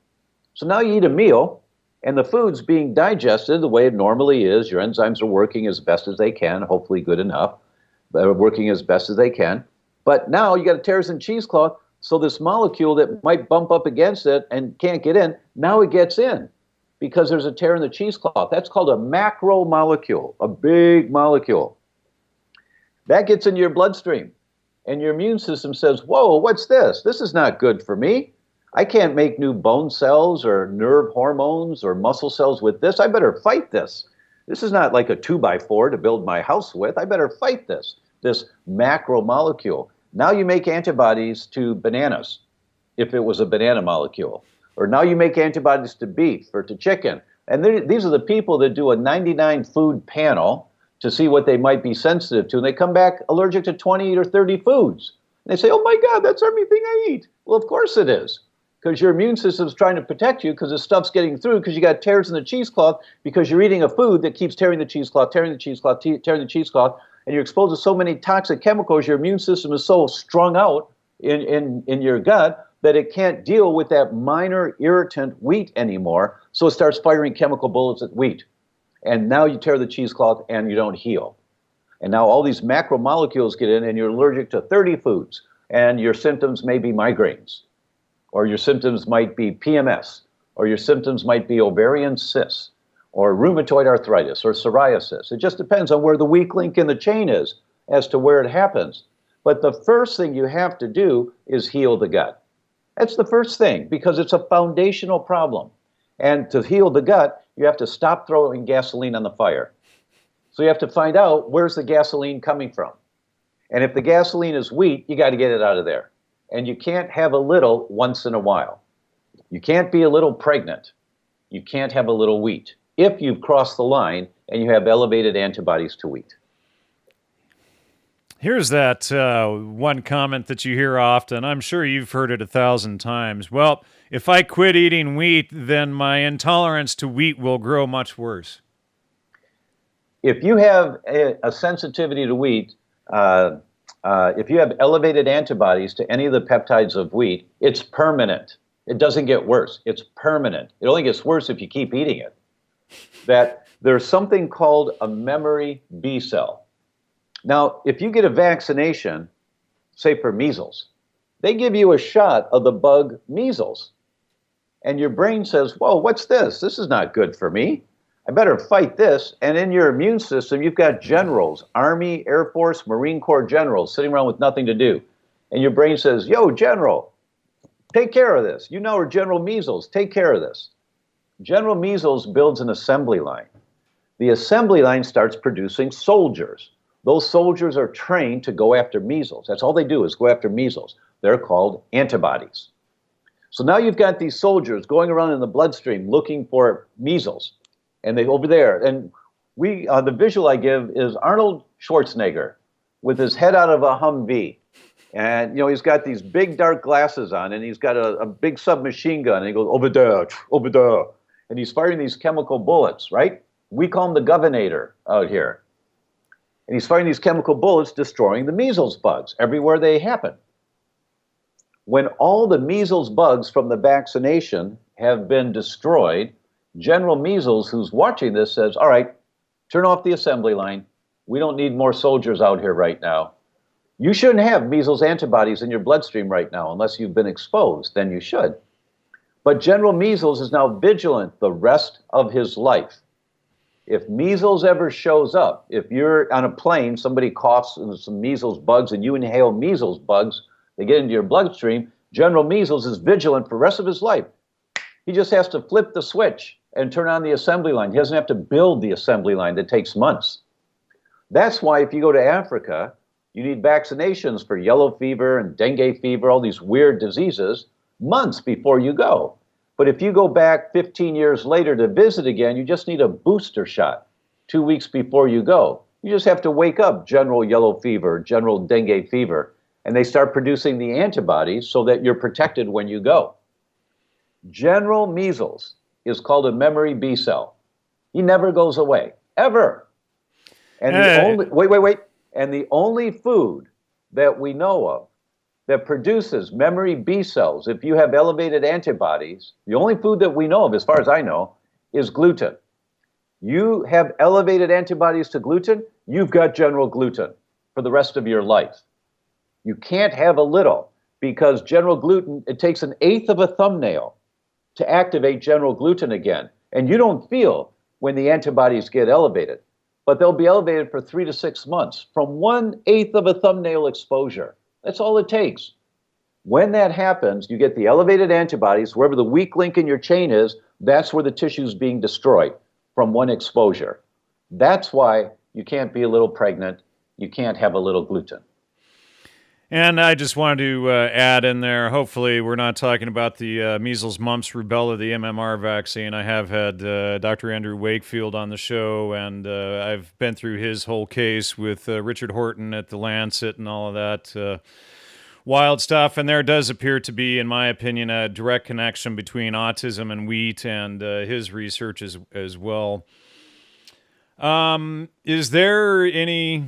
S2: So now you eat a meal, and the food's being digested the way it normally is. Your enzymes are working as best as they can, hopefully good enough. They're working as best as they can. But now you got tears in cheesecloth, so this molecule that might bump up against it and can't get in, now it gets in because there's a tear in the cheesecloth. That's called a macromolecule, a big molecule. That gets into your bloodstream, and your immune system says, whoa, what's this? This is not good for me. I can't make new bone cells or nerve hormones or muscle cells with this. I better fight this. This is not like a 2x4 to build my house with. I better fight this macromolecule. Now you make antibodies to bananas, if it was a banana molecule. Or now you make antibodies to beef or to chicken. And these are the people that do a 99 food panel to see what they might be sensitive to. And they come back allergic to 20 or 30 foods. And they say, oh my God, that's everything I eat. Well, of course it is. Because your immune system is trying to protect you because the stuff's getting through because you got tears in the cheesecloth because you're eating a food that keeps tearing the cheesecloth, tearing the cheesecloth, tearing the cheesecloth. And you're exposed to so many toxic chemicals, your immune system is so strung out in your gut that it can't deal with that minor irritant wheat anymore. So it starts firing chemical bullets at wheat. And now you tear the cheesecloth and you don't heal. And now all these macromolecules get in and you're allergic to 30 foods. And your symptoms may be migraines. Or your symptoms might be PMS. Or your symptoms might be ovarian cysts. Or rheumatoid arthritis, or psoriasis. It just depends on where the weak link in the chain is as to where it happens. But the first thing you have to do is heal the gut. That's the first thing, because it's a foundational problem. And to heal the gut, you have to stop throwing gasoline on the fire. So you have to find out where's the gasoline coming from. And if the gasoline is wheat, you got to get it out of there. And you can't have a little once in a while. You can't be a little pregnant. You can't have a little wheat. If you've crossed the line and you have elevated antibodies to wheat.
S1: Here's that one comment that you hear often. I'm sure you've heard it 1,000 times. Well, if I quit eating wheat, then my intolerance to wheat will grow much worse.
S2: If you have a sensitivity to wheat, if you have elevated antibodies to any of the peptides of wheat, it's permanent. It doesn't get worse. It's permanent. It only gets worse if you keep eating it. That there's something called a memory B cell. Now, if you get a vaccination, say for measles, they give you a shot of the bug measles. And your brain says, whoa, what's this? This is not good for me. I better fight this. And in your immune system, you've got generals, Army, Air Force, Marine Corps generals sitting around with nothing to do. And your brain says, yo, general, take care of this. You know, or General Measles, take care of this. General Measles builds an assembly line. The assembly line starts producing soldiers. Those soldiers are trained to go after measles. That's all they do is go after measles. They're called antibodies. So now you've got these soldiers going around in the bloodstream looking for measles. And they over there. And the visual I give is Arnold Schwarzenegger with his head out of a Humvee. And, you know, he's got these big dark glasses on, and he's got a big submachine gun. And he goes, over there, over there. And he's firing these chemical bullets, right? We call him the governor out here. And he's firing these chemical bullets destroying the measles bugs everywhere they happen. When all the measles bugs from the vaccination have been destroyed, General Measles, who's watching this, says, all right, turn off the assembly line. We don't need more soldiers out here right now. You shouldn't have measles antibodies in your bloodstream right now unless you've been exposed. Then you should. But General Measles is now vigilant the rest of his life. If measles ever shows up, if you're on a plane, somebody coughs and some measles bugs and you inhale measles bugs, they get into your bloodstream, General Measles is vigilant for the rest of his life. He just has to flip the switch and turn on the assembly line. He doesn't have to build the assembly line that takes months. That's why if you go to Africa, you need vaccinations for yellow fever and dengue fever, all these weird diseases, months before you go. But if you go back 15 years later to visit again, you just need a booster shot 2 weeks before you go. You just have to wake up general yellow fever, general dengue fever, and they start producing the antibodies so that you're protected when you go. General Measles is called a memory B cell. He never goes away, ever. And the only food that we know of that produces memory B cells, if you have elevated antibodies, the only food that we know of, as far as I know, is gluten. You have elevated antibodies to gluten, you've got general gluten for the rest of your life. You can't have a little, because general gluten, it takes 1/8 of a thumbnail to activate general gluten again. And you don't feel when the antibodies get elevated, but they'll be elevated for 3 to 6 months from 1/8 of a thumbnail exposure. That's all it takes. When that happens, you get the elevated antibodies, wherever the weak link in your chain is, that's where the tissue is being destroyed from one exposure. That's why you can't be a little pregnant. You can't have a little gluten.
S1: And I just wanted to add in there, hopefully we're not talking about the measles, mumps, rubella, the MMR vaccine. I have had Dr. Andrew Wakefield on the show, and I've been through his whole case with Richard Horton at the Lancet and all of that wild stuff. And there does appear to be, in my opinion, a direct connection between autism and wheat and his research as well. Is there any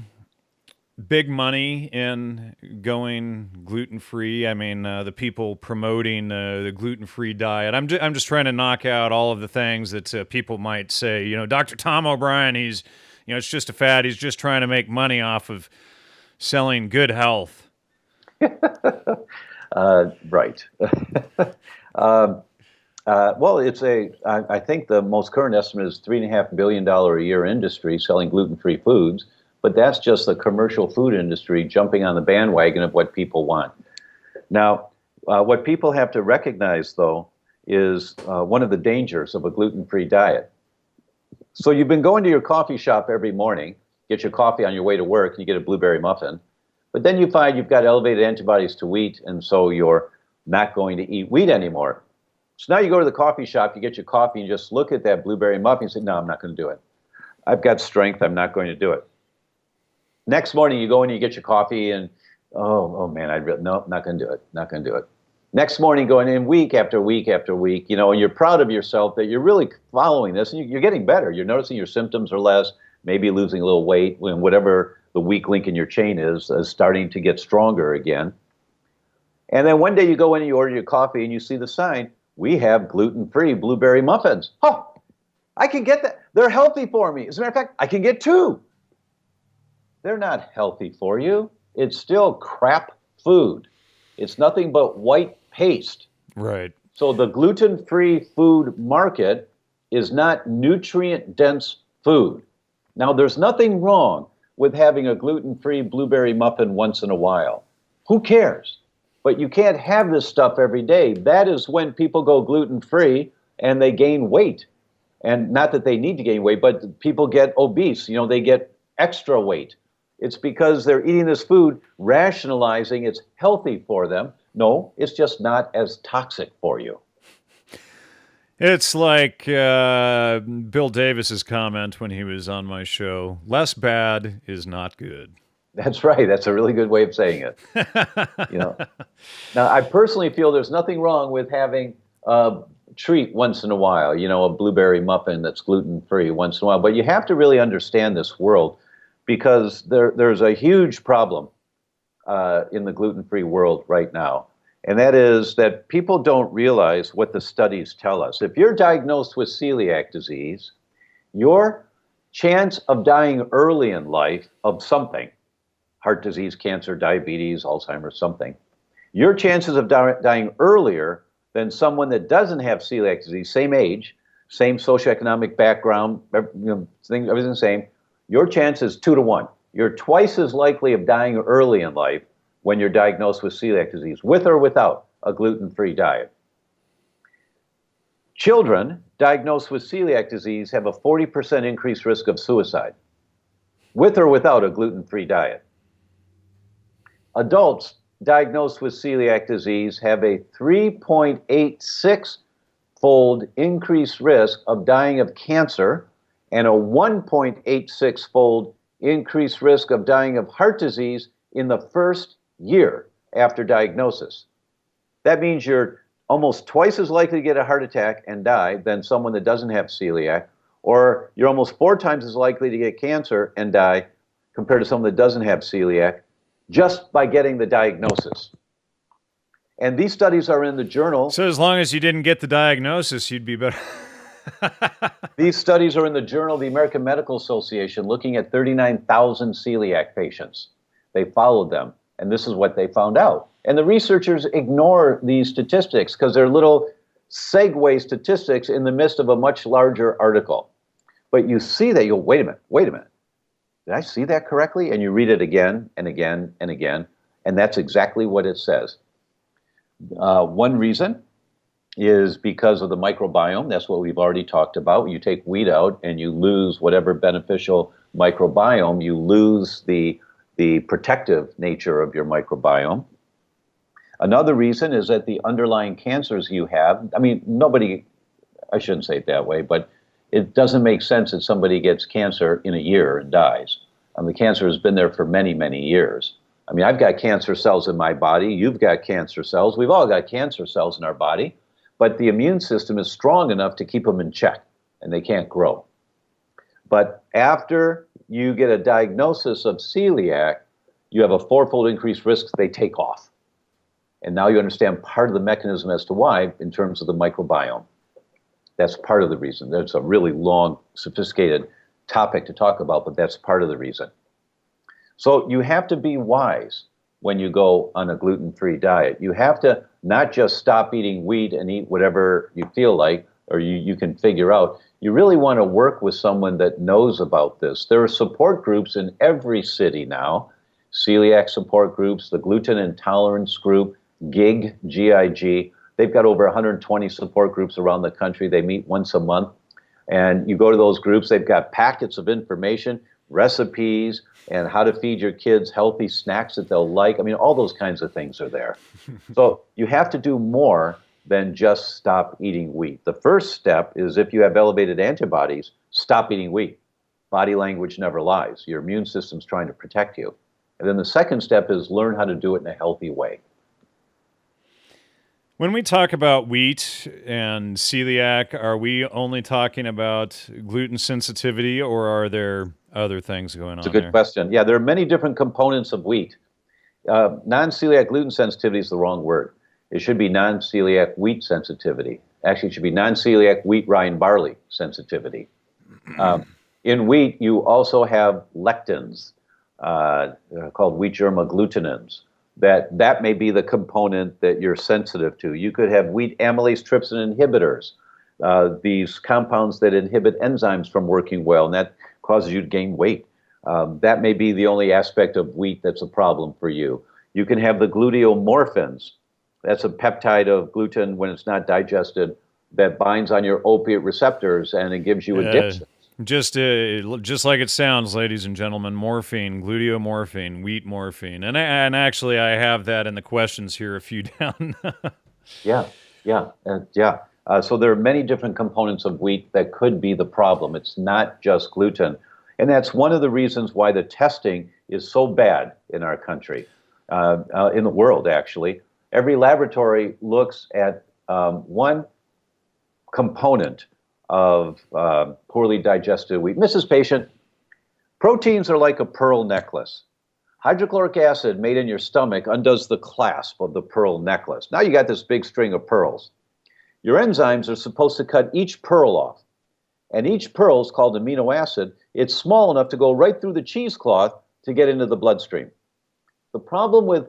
S1: big money in going gluten-free? I mean, the people promoting the gluten-free diet. I'm just trying to knock out all of the things that people might say. You know, Dr. Tom O'Brien, it's just a fad. He's just trying to make money off of selling good health.
S2: Right. Well, I think the most current estimate is $3.5 billion a year industry selling gluten-free foods. But that's just the commercial food industry jumping on the bandwagon of what people want. Now, what people have to recognize, though, is one of the dangers of a gluten-free diet. So you've been going to your coffee shop every morning, get your coffee on your way to work, and you get a blueberry muffin. But then you find you've got elevated antibodies to wheat, and so you're not going to eat wheat anymore. So now you go to the coffee shop, you get your coffee, and you just look at that blueberry muffin and say, no, I'm not going to do it. I've got strength, I'm not going to do it. Next morning, you go in and you get your coffee, and oh man, no, not going to do it, not going to do it. Next morning, going in week after week after week, and you're proud of yourself that you're really following this, and you're getting better. You're noticing your symptoms are less, maybe losing a little weight, when whatever the weak link in your chain is starting to get stronger again. And then one day you go in and you order your coffee, and you see the sign, we have gluten-free blueberry muffins. Oh, I can get that. They're healthy for me. As a matter of fact, I can get 2. They're not healthy for you. It's still crap food. It's nothing but white paste.
S1: Right.
S2: So the gluten-free food market is not nutrient-dense food. Now, there's nothing wrong with having a gluten-free blueberry muffin once in a while. Who cares? But you can't have this stuff every day. That is when people go gluten-free and they gain weight. And not that they need to gain weight, but people get obese. They get extra weight. It's because they're eating this food, rationalizing it's healthy for them. No, it's just not as toxic for you.
S1: It's like Bill Davis's comment when he was on my show, less bad is not good.
S2: That's right. That's a really good way of saying it. Now, I personally feel there's nothing wrong with having treat once in a while, a blueberry muffin that's gluten-free once in a while. But you have to really understand this world because there's a huge problem in the gluten-free world right now. And that is that people don't realize what the studies tell us. If you're diagnosed with celiac disease, your chance of dying early in life of something, heart disease, cancer, diabetes, Alzheimer's, something, your chances of dying earlier than someone that doesn't have celiac disease, same age, same socioeconomic background, everything the same, your chance is 2 to 1. You're twice as likely of dying early in life when you're diagnosed with celiac disease, with or without a gluten-free diet. Children diagnosed with celiac disease have a 40% increased risk of suicide, with or without a gluten-free diet. Adults diagnosed with celiac disease have a 3.86-fold increased risk of dying of cancer and a 1.86-fold increased risk of dying of heart disease in the first year after diagnosis. That means you're almost twice as likely to get a heart attack and die than someone that doesn't have celiac, or you're almost 4 times as likely to get cancer and die compared to someone that doesn't have celiac just by getting the diagnosis. And these studies are in the journal.
S1: So as long as you didn't get the diagnosis, you'd be better.
S2: These studies are in the Journal of the American Medical Association looking at 39,000 celiac patients. They followed them, and this is what they found out. And the researchers ignore these statistics because they're little segue statistics in the midst of a much larger article. But you see that, you go, wait a minute. Did I see that correctly? And you read it again and again and again, and that's exactly what it says. One reason is because of the microbiome. That's what we've already talked about. You take wheat out and you lose whatever beneficial microbiome. You lose the protective nature of your microbiome. Another reason is that the underlying cancers you have, I shouldn't say it that way, but it doesn't make sense that somebody gets cancer in a year and dies. The cancer has been there for many, many years. I've got cancer cells in my body. You've got cancer cells. We've all got cancer cells in our body. But the immune system is strong enough to keep them in check, and they can't grow. But after you get a diagnosis of celiac, you have a 4-fold increased risk they take off. And now you understand part of the mechanism as to why in terms of the microbiome. That's part of the reason. That's a really long, sophisticated topic to talk about, but that's part of the reason. So you have to be wise when you go on a gluten-free diet. You have to not just stop eating wheat and eat whatever you feel like or you can figure out. You really want to work with someone that knows about this. There are support groups in every city now, celiac support groups, the gluten intolerance group, GIG, G-I-G. They've got over 120 support groups around the country. They meet once a month. And you go to those groups, they've got packets of information, recipes, and how to feed your kids healthy snacks that they'll like. All those kinds of things are there. So you have to do more than just stop eating wheat. The first step is if you have elevated antibodies, stop eating wheat. Body language never lies. Your immune system's trying to protect you. And then the second step is learn how to do it in a healthy way.
S1: When we talk about wheat and celiac, are we only talking about gluten sensitivity, or are there other things going on?
S2: It's a good question. Yeah, there are many different components of wheat. Non-celiac gluten sensitivity is the wrong word. It should be non-celiac wheat sensitivity. Actually, it should be non-celiac wheat, rye, and barley sensitivity. In wheat, you also have lectins called wheat germ agglutinins. That may be the component that you're sensitive to. You could have wheat amylase trypsin inhibitors, these compounds that inhibit enzymes from working well, and that causes you to gain weight. That may be the only aspect of wheat that's a problem for you. You can have the gluteomorphins. That's a peptide of gluten when it's not digested that binds on your opiate receptors, and it gives you addiction.
S1: Just like it sounds, ladies and gentlemen, morphine, gluteomorphine, wheat morphine. And actually, I have that in the questions here, a few down.
S2: Yeah. So there are many different components of wheat that could be the problem. It's not just gluten. And that's one of the reasons why the testing is so bad in our country, in the world, actually. Every laboratory looks at one component of poorly digested wheat. Mrs. Patient, proteins are like a pearl necklace. Hydrochloric acid made in your stomach undoes the clasp of the pearl necklace. Now you got this big string of pearls. Your enzymes are supposed to cut each pearl off. And each pearl is called amino acid. It's small enough to go right through the cheesecloth to get into the bloodstream. The problem with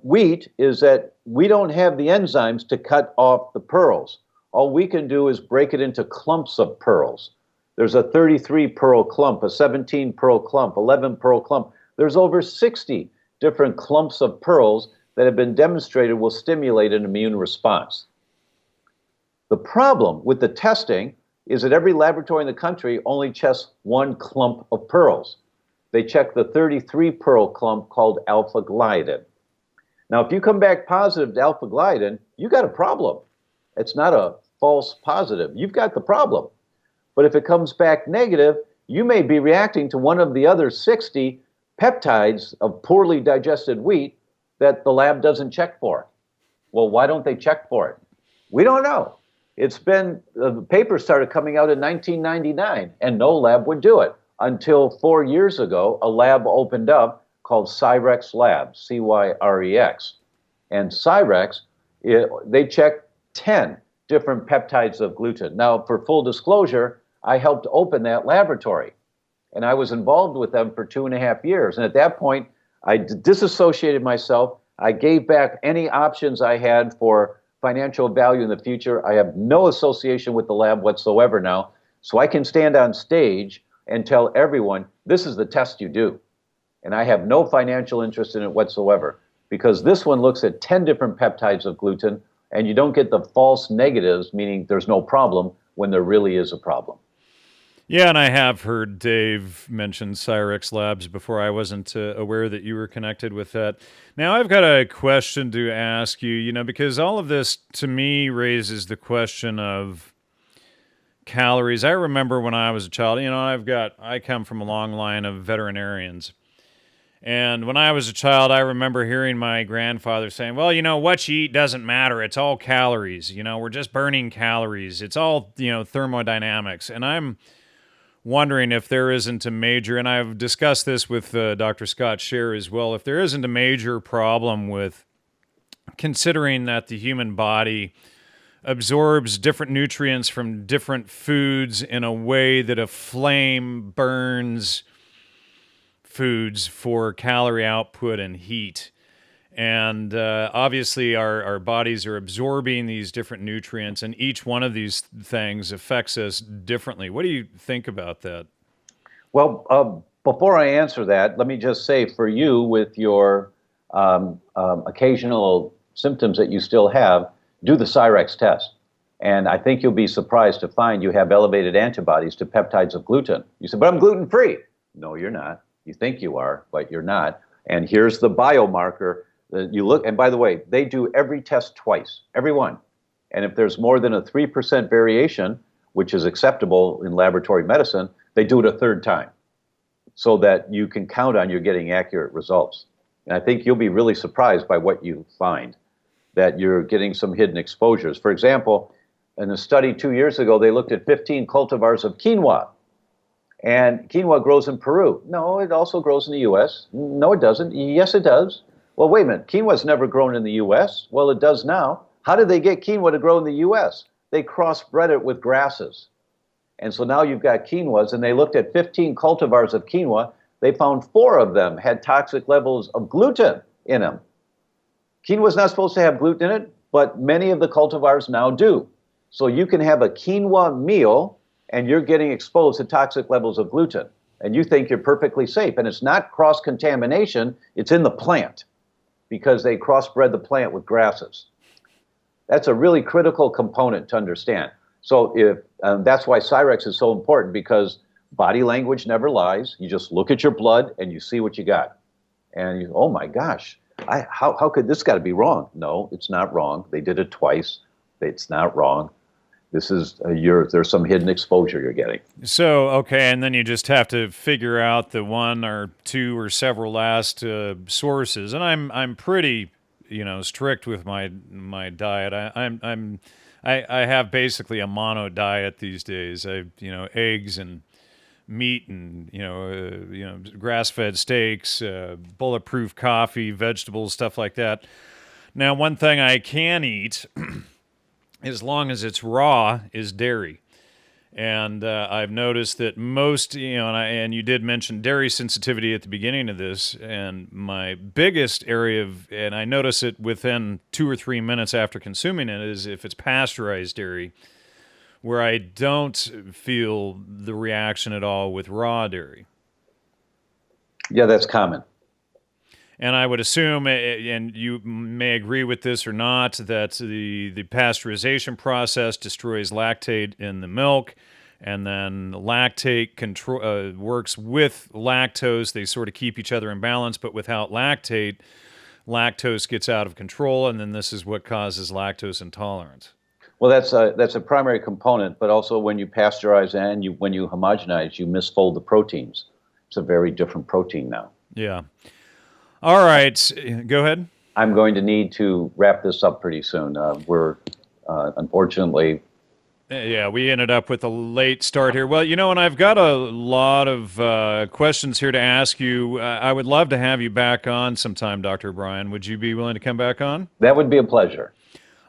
S2: wheat is that we don't have the enzymes to cut off the pearls. All we can do is break it into clumps of pearls. There's a 33 pearl clump, a 17 pearl clump, 11 pearl clump. There's over 60 different clumps of pearls that have been demonstrated will stimulate an immune response. The problem with the testing is that every laboratory in the country only checks one clump of pearls. They check the 33 pearl clump called alpha gliadin. Now, if you come back positive to alpha gliadin, you got a problem. It's not a false positive. You've got the problem. But if it comes back negative, you may be reacting to one of the other 60 peptides of poorly digested wheat that the lab doesn't check for. Well, why don't they check for it? We don't know. It's been, the paper started coming out in 1999, and no lab would do it until 4 years ago, a lab opened up called Cyrex Lab, C-Y-R-E-X. And Cyrex, they check 10 different peptides of gluten. Now, for full disclosure, I helped open that laboratory. And I was involved with them for 2.5 years. And at that point, I disassociated myself. I gave back any options I had for financial value in the future. I have no association with the lab whatsoever now. So I can stand on stage and tell everyone, this is the test you do. And I have no financial interest in it whatsoever, because this one looks at 10 different peptides of gluten, and you don't get the false negatives, meaning there's no problem, when there really is a problem.
S1: Yeah, and I have heard Dave mention Cyrex Labs before. I wasn't aware that you were connected with that. Now, I've got a question to ask you, because all of this, to me, raises the question of calories. I remember when I was a child, I come from a long line of veterinarians. And when I was a child, I remember hearing my grandfather saying, well, what you eat doesn't matter. It's all calories. We're just burning calories. It's all, thermodynamics. And I'm wondering if there isn't a major, and I've discussed this with Dr. Scott Scher as well, if there isn't a major problem with considering that the human body absorbs different nutrients from different foods in a way that a flame burns foods for calorie output and heat. And obviously our bodies are absorbing these different nutrients, and each one of these things affects us differently. What do you think about that?
S2: Well, before I answer that, let me just say, for you with your occasional symptoms that you still have, do the Cyrex test. And I think you'll be surprised to find you have elevated antibodies to peptides of gluten. You say, but I'm gluten-free. No, you're not. You think you are, but you're not. And here's the biomarker. You look, and by the way, they do every test twice, every one. And if there's more than a 3% variation, which is acceptable in laboratory medicine, they do it a third time so that you can count on you're getting accurate results. And I think you'll be really surprised by what you find, that you're getting some hidden exposures. For example, in a study 2 years ago, they looked at 15 cultivars of quinoa. And quinoa grows in Peru. No, it also grows in the U.S. No, it doesn't. Yes, it does. Well, wait a minute. Quinoa's never grown in the U.S. Well, it does now. How did they get quinoa to grow in the U.S.? They crossbred it with grasses. And so now you've got quinoas, and they looked at 15 cultivars of quinoa. They found 4 of them had toxic levels of gluten in them. Quinoa's not supposed to have gluten in it, but many of the cultivars now do. So you can have a quinoa meal, and you're getting exposed to toxic levels of gluten. And you think you're perfectly safe. And it's not cross-contamination. It's in the plant, because they crossbred the plant with grasses. That's a really critical component to understand. So if that's why Cyrex is so important, because body language never lies. You just look at your blood and you see what you got. And you, oh my gosh, how could this got to be wrong? No, it's not wrong. They did it twice. It's not wrong. This is there's some hidden exposure you're getting.
S1: So, okay, and then you just have to figure out the one or two or several last sources. And I'm pretty, strict with my diet. I I have basically a mono diet these days. Eggs and meat and grass-fed steaks, bulletproof coffee, vegetables, stuff like that. Now, one thing I can eat, as long as it's raw, is dairy. And I've noticed that most, and you did mention dairy sensitivity at the beginning of this, and my biggest area and I notice it within 2 or 3 minutes after consuming it, is if it's pasteurized dairy, where I don't feel the reaction at all with raw dairy.
S2: Yeah, that's common.
S1: And I would assume, and you may agree with this or not, that the pasteurization process destroys lactate in the milk, and then lactate works with lactose. They sort of keep each other in balance, but without lactate, lactose gets out of control, and then this is what causes lactose intolerance.
S2: Well, that's a primary component, but also when you pasteurize and when you homogenize, you misfold the proteins. It's a very different protein now.
S1: Yeah. All right, go ahead.
S2: I'm going to need to wrap this up pretty soon. We're unfortunately.
S1: Yeah, we ended up with a late start here. Well, and I've got a lot of questions here to ask you. I would love to have you back on sometime, Dr. O'Brien. Would you be willing to come back on?
S2: That would be a pleasure.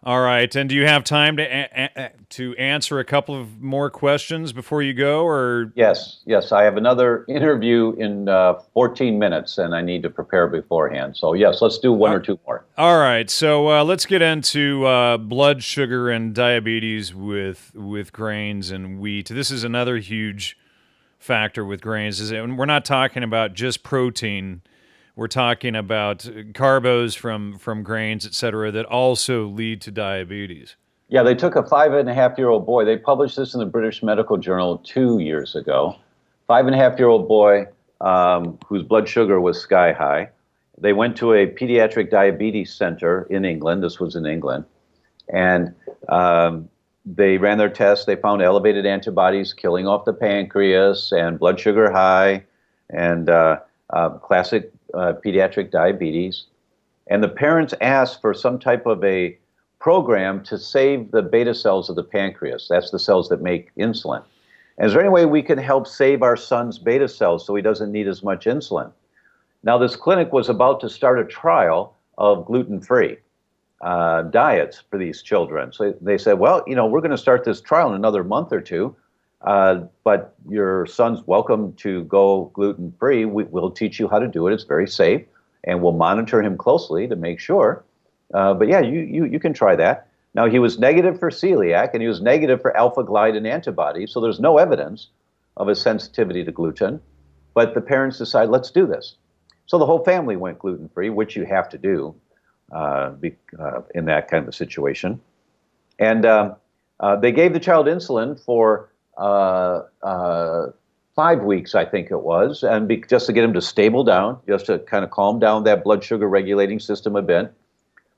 S1: All right, and do you have time to answer a couple of more questions before you go, or?
S2: Yes. I have another interview in 14 minutes, and I need to prepare beforehand. So yes, let's do one or two more.
S1: All right, so let's get into blood sugar and diabetes with grains and wheat. This is another huge factor with grains. And we're not talking about just protein. We're talking about carbos from grains, et cetera, that also lead to diabetes.
S2: Yeah, they took a 5.5-year-old boy. They published this in the British Medical Journal 2 years ago. 5.5-year-old boy whose blood sugar was sky high. They went to a pediatric diabetes center in England. This was in England. And they ran their tests. They found elevated antibodies killing off the pancreas and blood sugar high and classic pediatric diabetes. And the parents asked for some type of a program to save the beta cells of the pancreas. That's the cells that make insulin. And is there any way we can help save our son's beta cells so he doesn't need as much insulin? Now, this clinic was about to start a trial of gluten-free diets for these children. So they said, well, we're going to start this trial in another month or two, but your son's welcome to go gluten-free. We'll teach you how to do it. It's very safe, and we'll monitor him closely to make sure. But yeah, you can try that. Now, he was negative for celiac, and he was negative for alpha-gliadin antibodies, so there's no evidence of a sensitivity to gluten. But the parents decided, let's do this. So the whole family went gluten-free, which you have to do in that kind of a situation. And they gave the child insulin for 5 weeks, I think it was, and just to get him to stable down, just to kind of calm down that blood sugar regulating system a bit.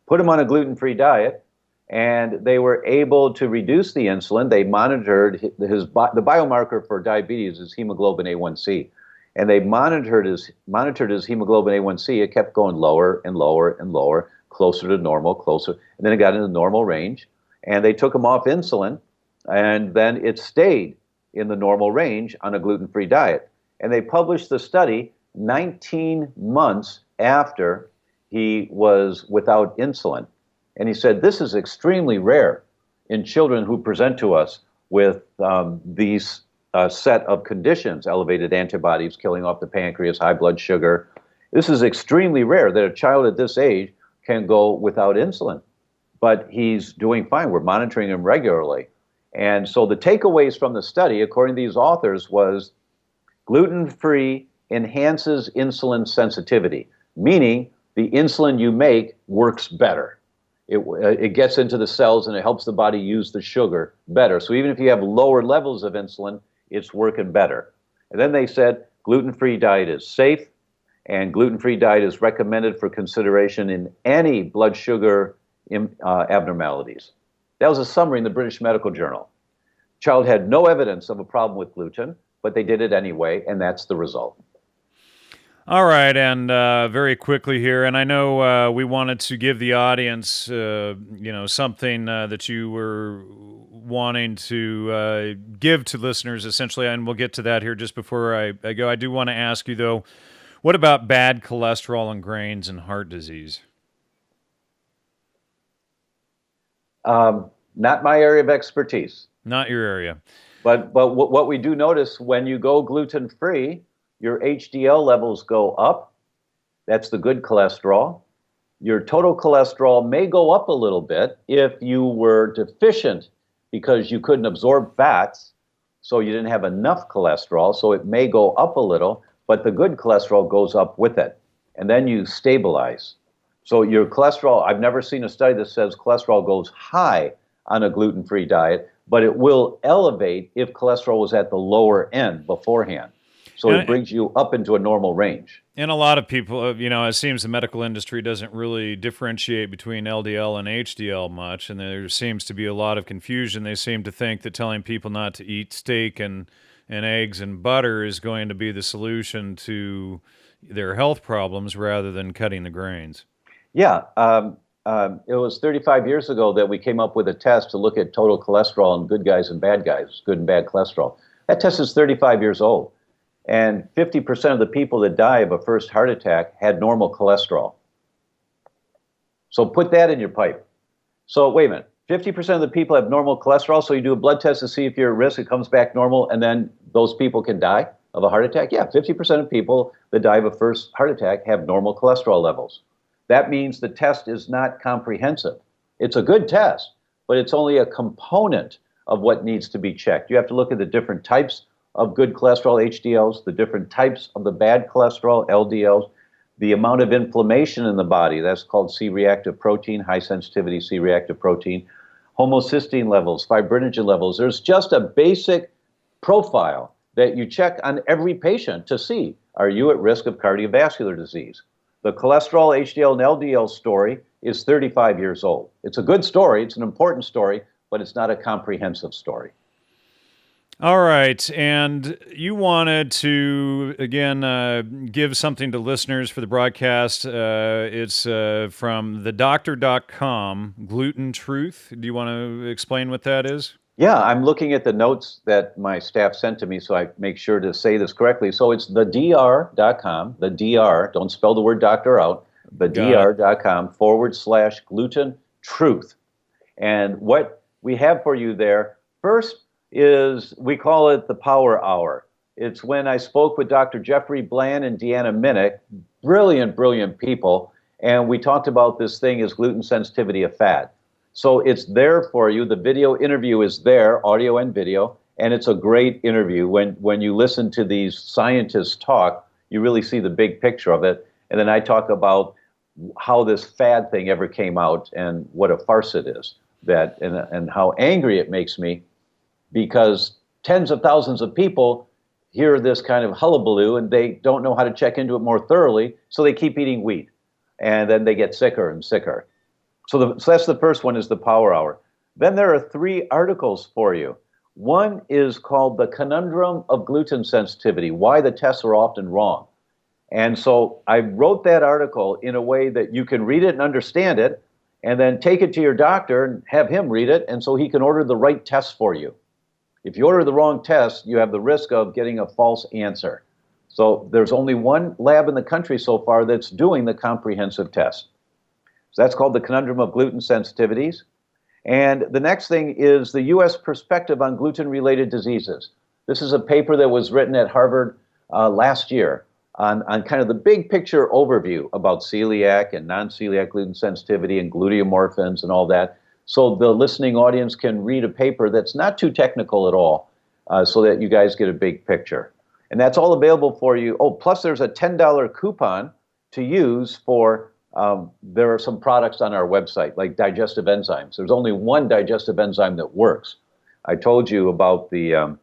S2: Put him on a gluten-free diet, and they were able to reduce the insulin. They monitored the biomarker for diabetes is hemoglobin A1C, and they monitored his hemoglobin A1C. It kept going lower and lower and lower, closer to normal, closer, and then it got into the normal range. And they took him off insulin, and then it stayed in the normal range on a gluten-free diet. And they published the study 19 months after he was without insulin. And he said, this is extremely rare in children who present to us with these set of conditions, elevated antibodies, killing off the pancreas, high blood sugar. This is extremely rare that a child at this age can go without insulin. But he's doing fine. We're monitoring him regularly. And so the takeaways from the study, according to these authors, was gluten-free enhances insulin sensitivity, meaning the insulin you make works better. It gets into the cells and it helps the body use the sugar better. So even if you have lower levels of insulin, it's working better. And then they said gluten-free diet is safe, and gluten-free diet is recommended for consideration in any blood sugar abnormalities. That was a summary in the British Medical Journal. Child had no evidence of a problem with gluten, but they did it anyway, and that's the result.
S1: All right, and very quickly here, and I know we wanted to give the audience, something that you were wanting to give to listeners, essentially, and we'll get to that here just before I go. I do want to ask you, though, what about bad cholesterol and grains and heart disease?
S2: Not my area of expertise.
S1: Not your area.
S2: But what we do notice when you go gluten free, your HDL levels go up. That's the good cholesterol. Your total cholesterol may go up a little bit if you were deficient because you couldn't absorb fats, so you didn't have enough cholesterol, so it may go up a little, but the good cholesterol goes up with it. And then you stabilize. So your cholesterol, I've never seen a study that says cholesterol goes high on a gluten-free diet, but it will elevate if cholesterol was at the lower end beforehand. So it brings you up into a normal range.
S1: And a lot of people, it seems the medical industry doesn't really differentiate between LDL and HDL much, and there seems to be a lot of confusion. They seem to think that telling people not to eat steak and eggs and butter is going to be the solution to their health problems rather than cutting the grains.
S2: Yeah. It was 35 years ago that we came up with a test to look at total cholesterol in good guys and bad guys, good and bad cholesterol. That test is 35 years old. And 50% of the people that die of a first heart attack had normal cholesterol. So put that in your pipe. So wait a minute, 50% of the people have normal cholesterol, so you do a blood test to see if you're at risk, it comes back normal, and then those people can die of a heart attack? Yeah, 50% of people that die of a first heart attack have normal cholesterol levels. That means the test is not comprehensive. It's a good test, but it's only a component of what needs to be checked. You have to look at the different types of good cholesterol, HDLs, the different types of the bad cholesterol, LDLs, the amount of inflammation in the body, that's called C-reactive protein, high sensitivity C-reactive protein, homocysteine levels, fibrinogen levels. There's just a basic profile that you check on every patient to see, are you at risk of cardiovascular disease? The cholesterol, HDL, and LDL story is 35 years old. It's a good story, it's an important story, but it's not a comprehensive story.
S1: All right, and you wanted to, again, give something to listeners for the broadcast. It's from thedoctor.com, Gluten Truth. Do you want to explain what that is?
S2: Yeah, I'm looking at the notes that my staff sent to me, so I make sure to say this correctly. So it's thedr.com, the DR, don't spell the word doctor out, thedr.com/gluten truth. And what we have for you there, first, is we call it the Power Hour. It's when I spoke with Dr. Jeffrey Bland and Deanna Minich, brilliant people, and we talked about this thing, is gluten sensitivity a fad? So it's there for you. The video interview is there, audio and video, and it's a great interview. When you listen to these scientists talk, you really see the big picture of it. And then I talk about how this fad thing ever came out and what a farce it is, and how angry it makes me, because tens of thousands of people hear this kind of hullabaloo and they don't know how to check into it more thoroughly, so they keep eating wheat. And then they get sicker and sicker. So that's the first one, is the Power Hour. Then there are 3 articles for you. One is called The Conundrum of Gluten Sensitivity, Why the Tests Are Often Wrong. And so I wrote that article in a way that you can read it and understand it, and then take it to your doctor and have him read it, and so he can order the right tests for you. If you order the wrong test, you have the risk of getting a false answer. So there's only one lab in the country so far that's doing the comprehensive test. So that's called The Conundrum of Gluten Sensitivities. And the next thing is the U.S. Perspective on Gluten-Related Diseases. This is a paper that was written at Harvard last year on kind of the big picture overview about celiac and non-celiac gluten sensitivity and gluteomorphins and all that. So the listening audience can read a paper that's not too technical at all, so that you guys get a big picture. And that's all available for you. Oh, plus there's a $10 coupon to use for, there are some products on our website, like digestive enzymes. There's only one digestive enzyme that works. I told you about the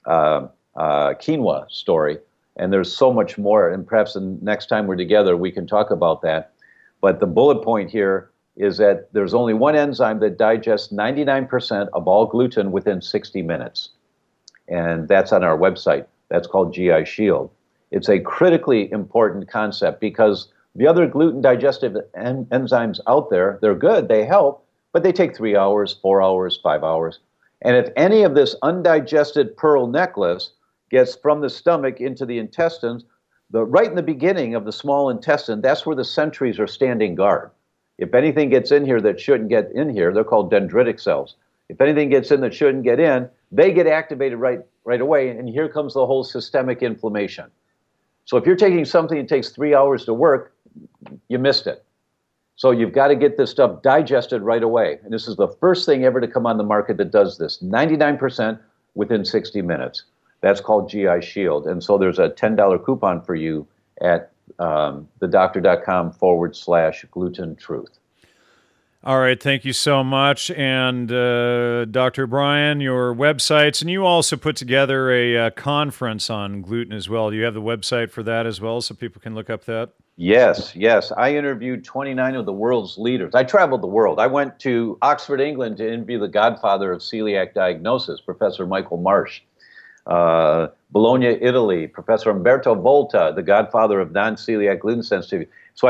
S2: quinoa story, and there's so much more, and perhaps the next time we're together we can talk about that. But the bullet point here is that there's only one enzyme that digests 99% of all gluten within 60 minutes. And that's on our website. That's called GI Shield. It's a critically important concept because the other gluten digestive enzymes out there, they're good, they help, but they take 3 hours, 4 hours, 5 hours. And if any of this undigested pearl necklace gets from the stomach into the intestines, right in the beginning of the small intestine, that's where the sentries are standing guard. If anything gets in here that shouldn't get in here, they're called dendritic cells. If anything gets in that shouldn't get in, they get activated right away, and here comes the whole systemic inflammation. So if you're taking something that takes 3 hours to work, you missed it. So you've got to get this stuff digested right away. And this is the first thing ever to come on the market that does this. 99% within 60 minutes. That's called GI Shield. And so there's a $10 coupon for you at thedoctor.com/gluten truth.
S1: All right, thank you so much. And Dr. Brian, your websites, and you also put together a conference on gluten as well. Do you have the website for that as well so people can look up that?
S2: Yes, yes. I interviewed 29 of the world's leaders. I traveled the world. I went to Oxford, England to interview the godfather of celiac diagnosis, Professor Michael Marsh. Bologna, Italy, Professor Umberto Volta, the godfather of non-celiac gluten sensitivity. So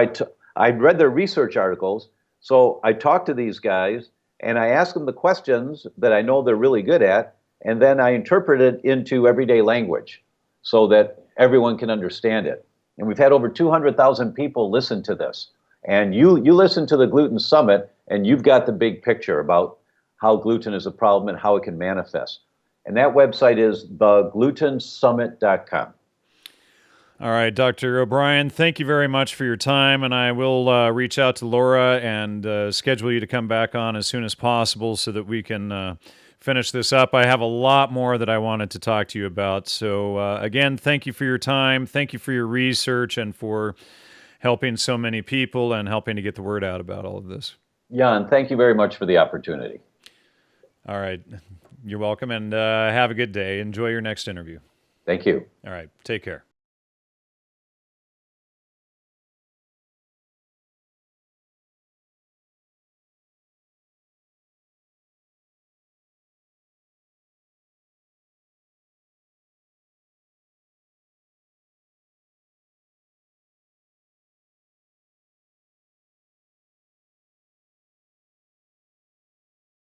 S2: I read their research articles. So I talked to these guys and I asked them the questions that I know they're really good at, and then I interpret it into everyday language so that everyone can understand it. And we've had over 200,000 people listen to this. And you listen to the Gluten Summit, and you've got the big picture about how gluten is a problem and how it can manifest. And that website is theglutensummit.com.
S1: All right, Dr. O'Brien, thank you very much for your time, and I will reach out to Laura and schedule you to come back on as soon as possible so that we can finish this up. I have a lot more that I wanted to talk to you about. So, again, thank you for your time. Thank you for your research and for helping so many people and helping to get the word out about all of this.
S2: Jan, thank you very much for the opportunity.
S1: All right. You're welcome, and have a good day. Enjoy your next interview.
S2: Thank you.
S1: All right. Take care.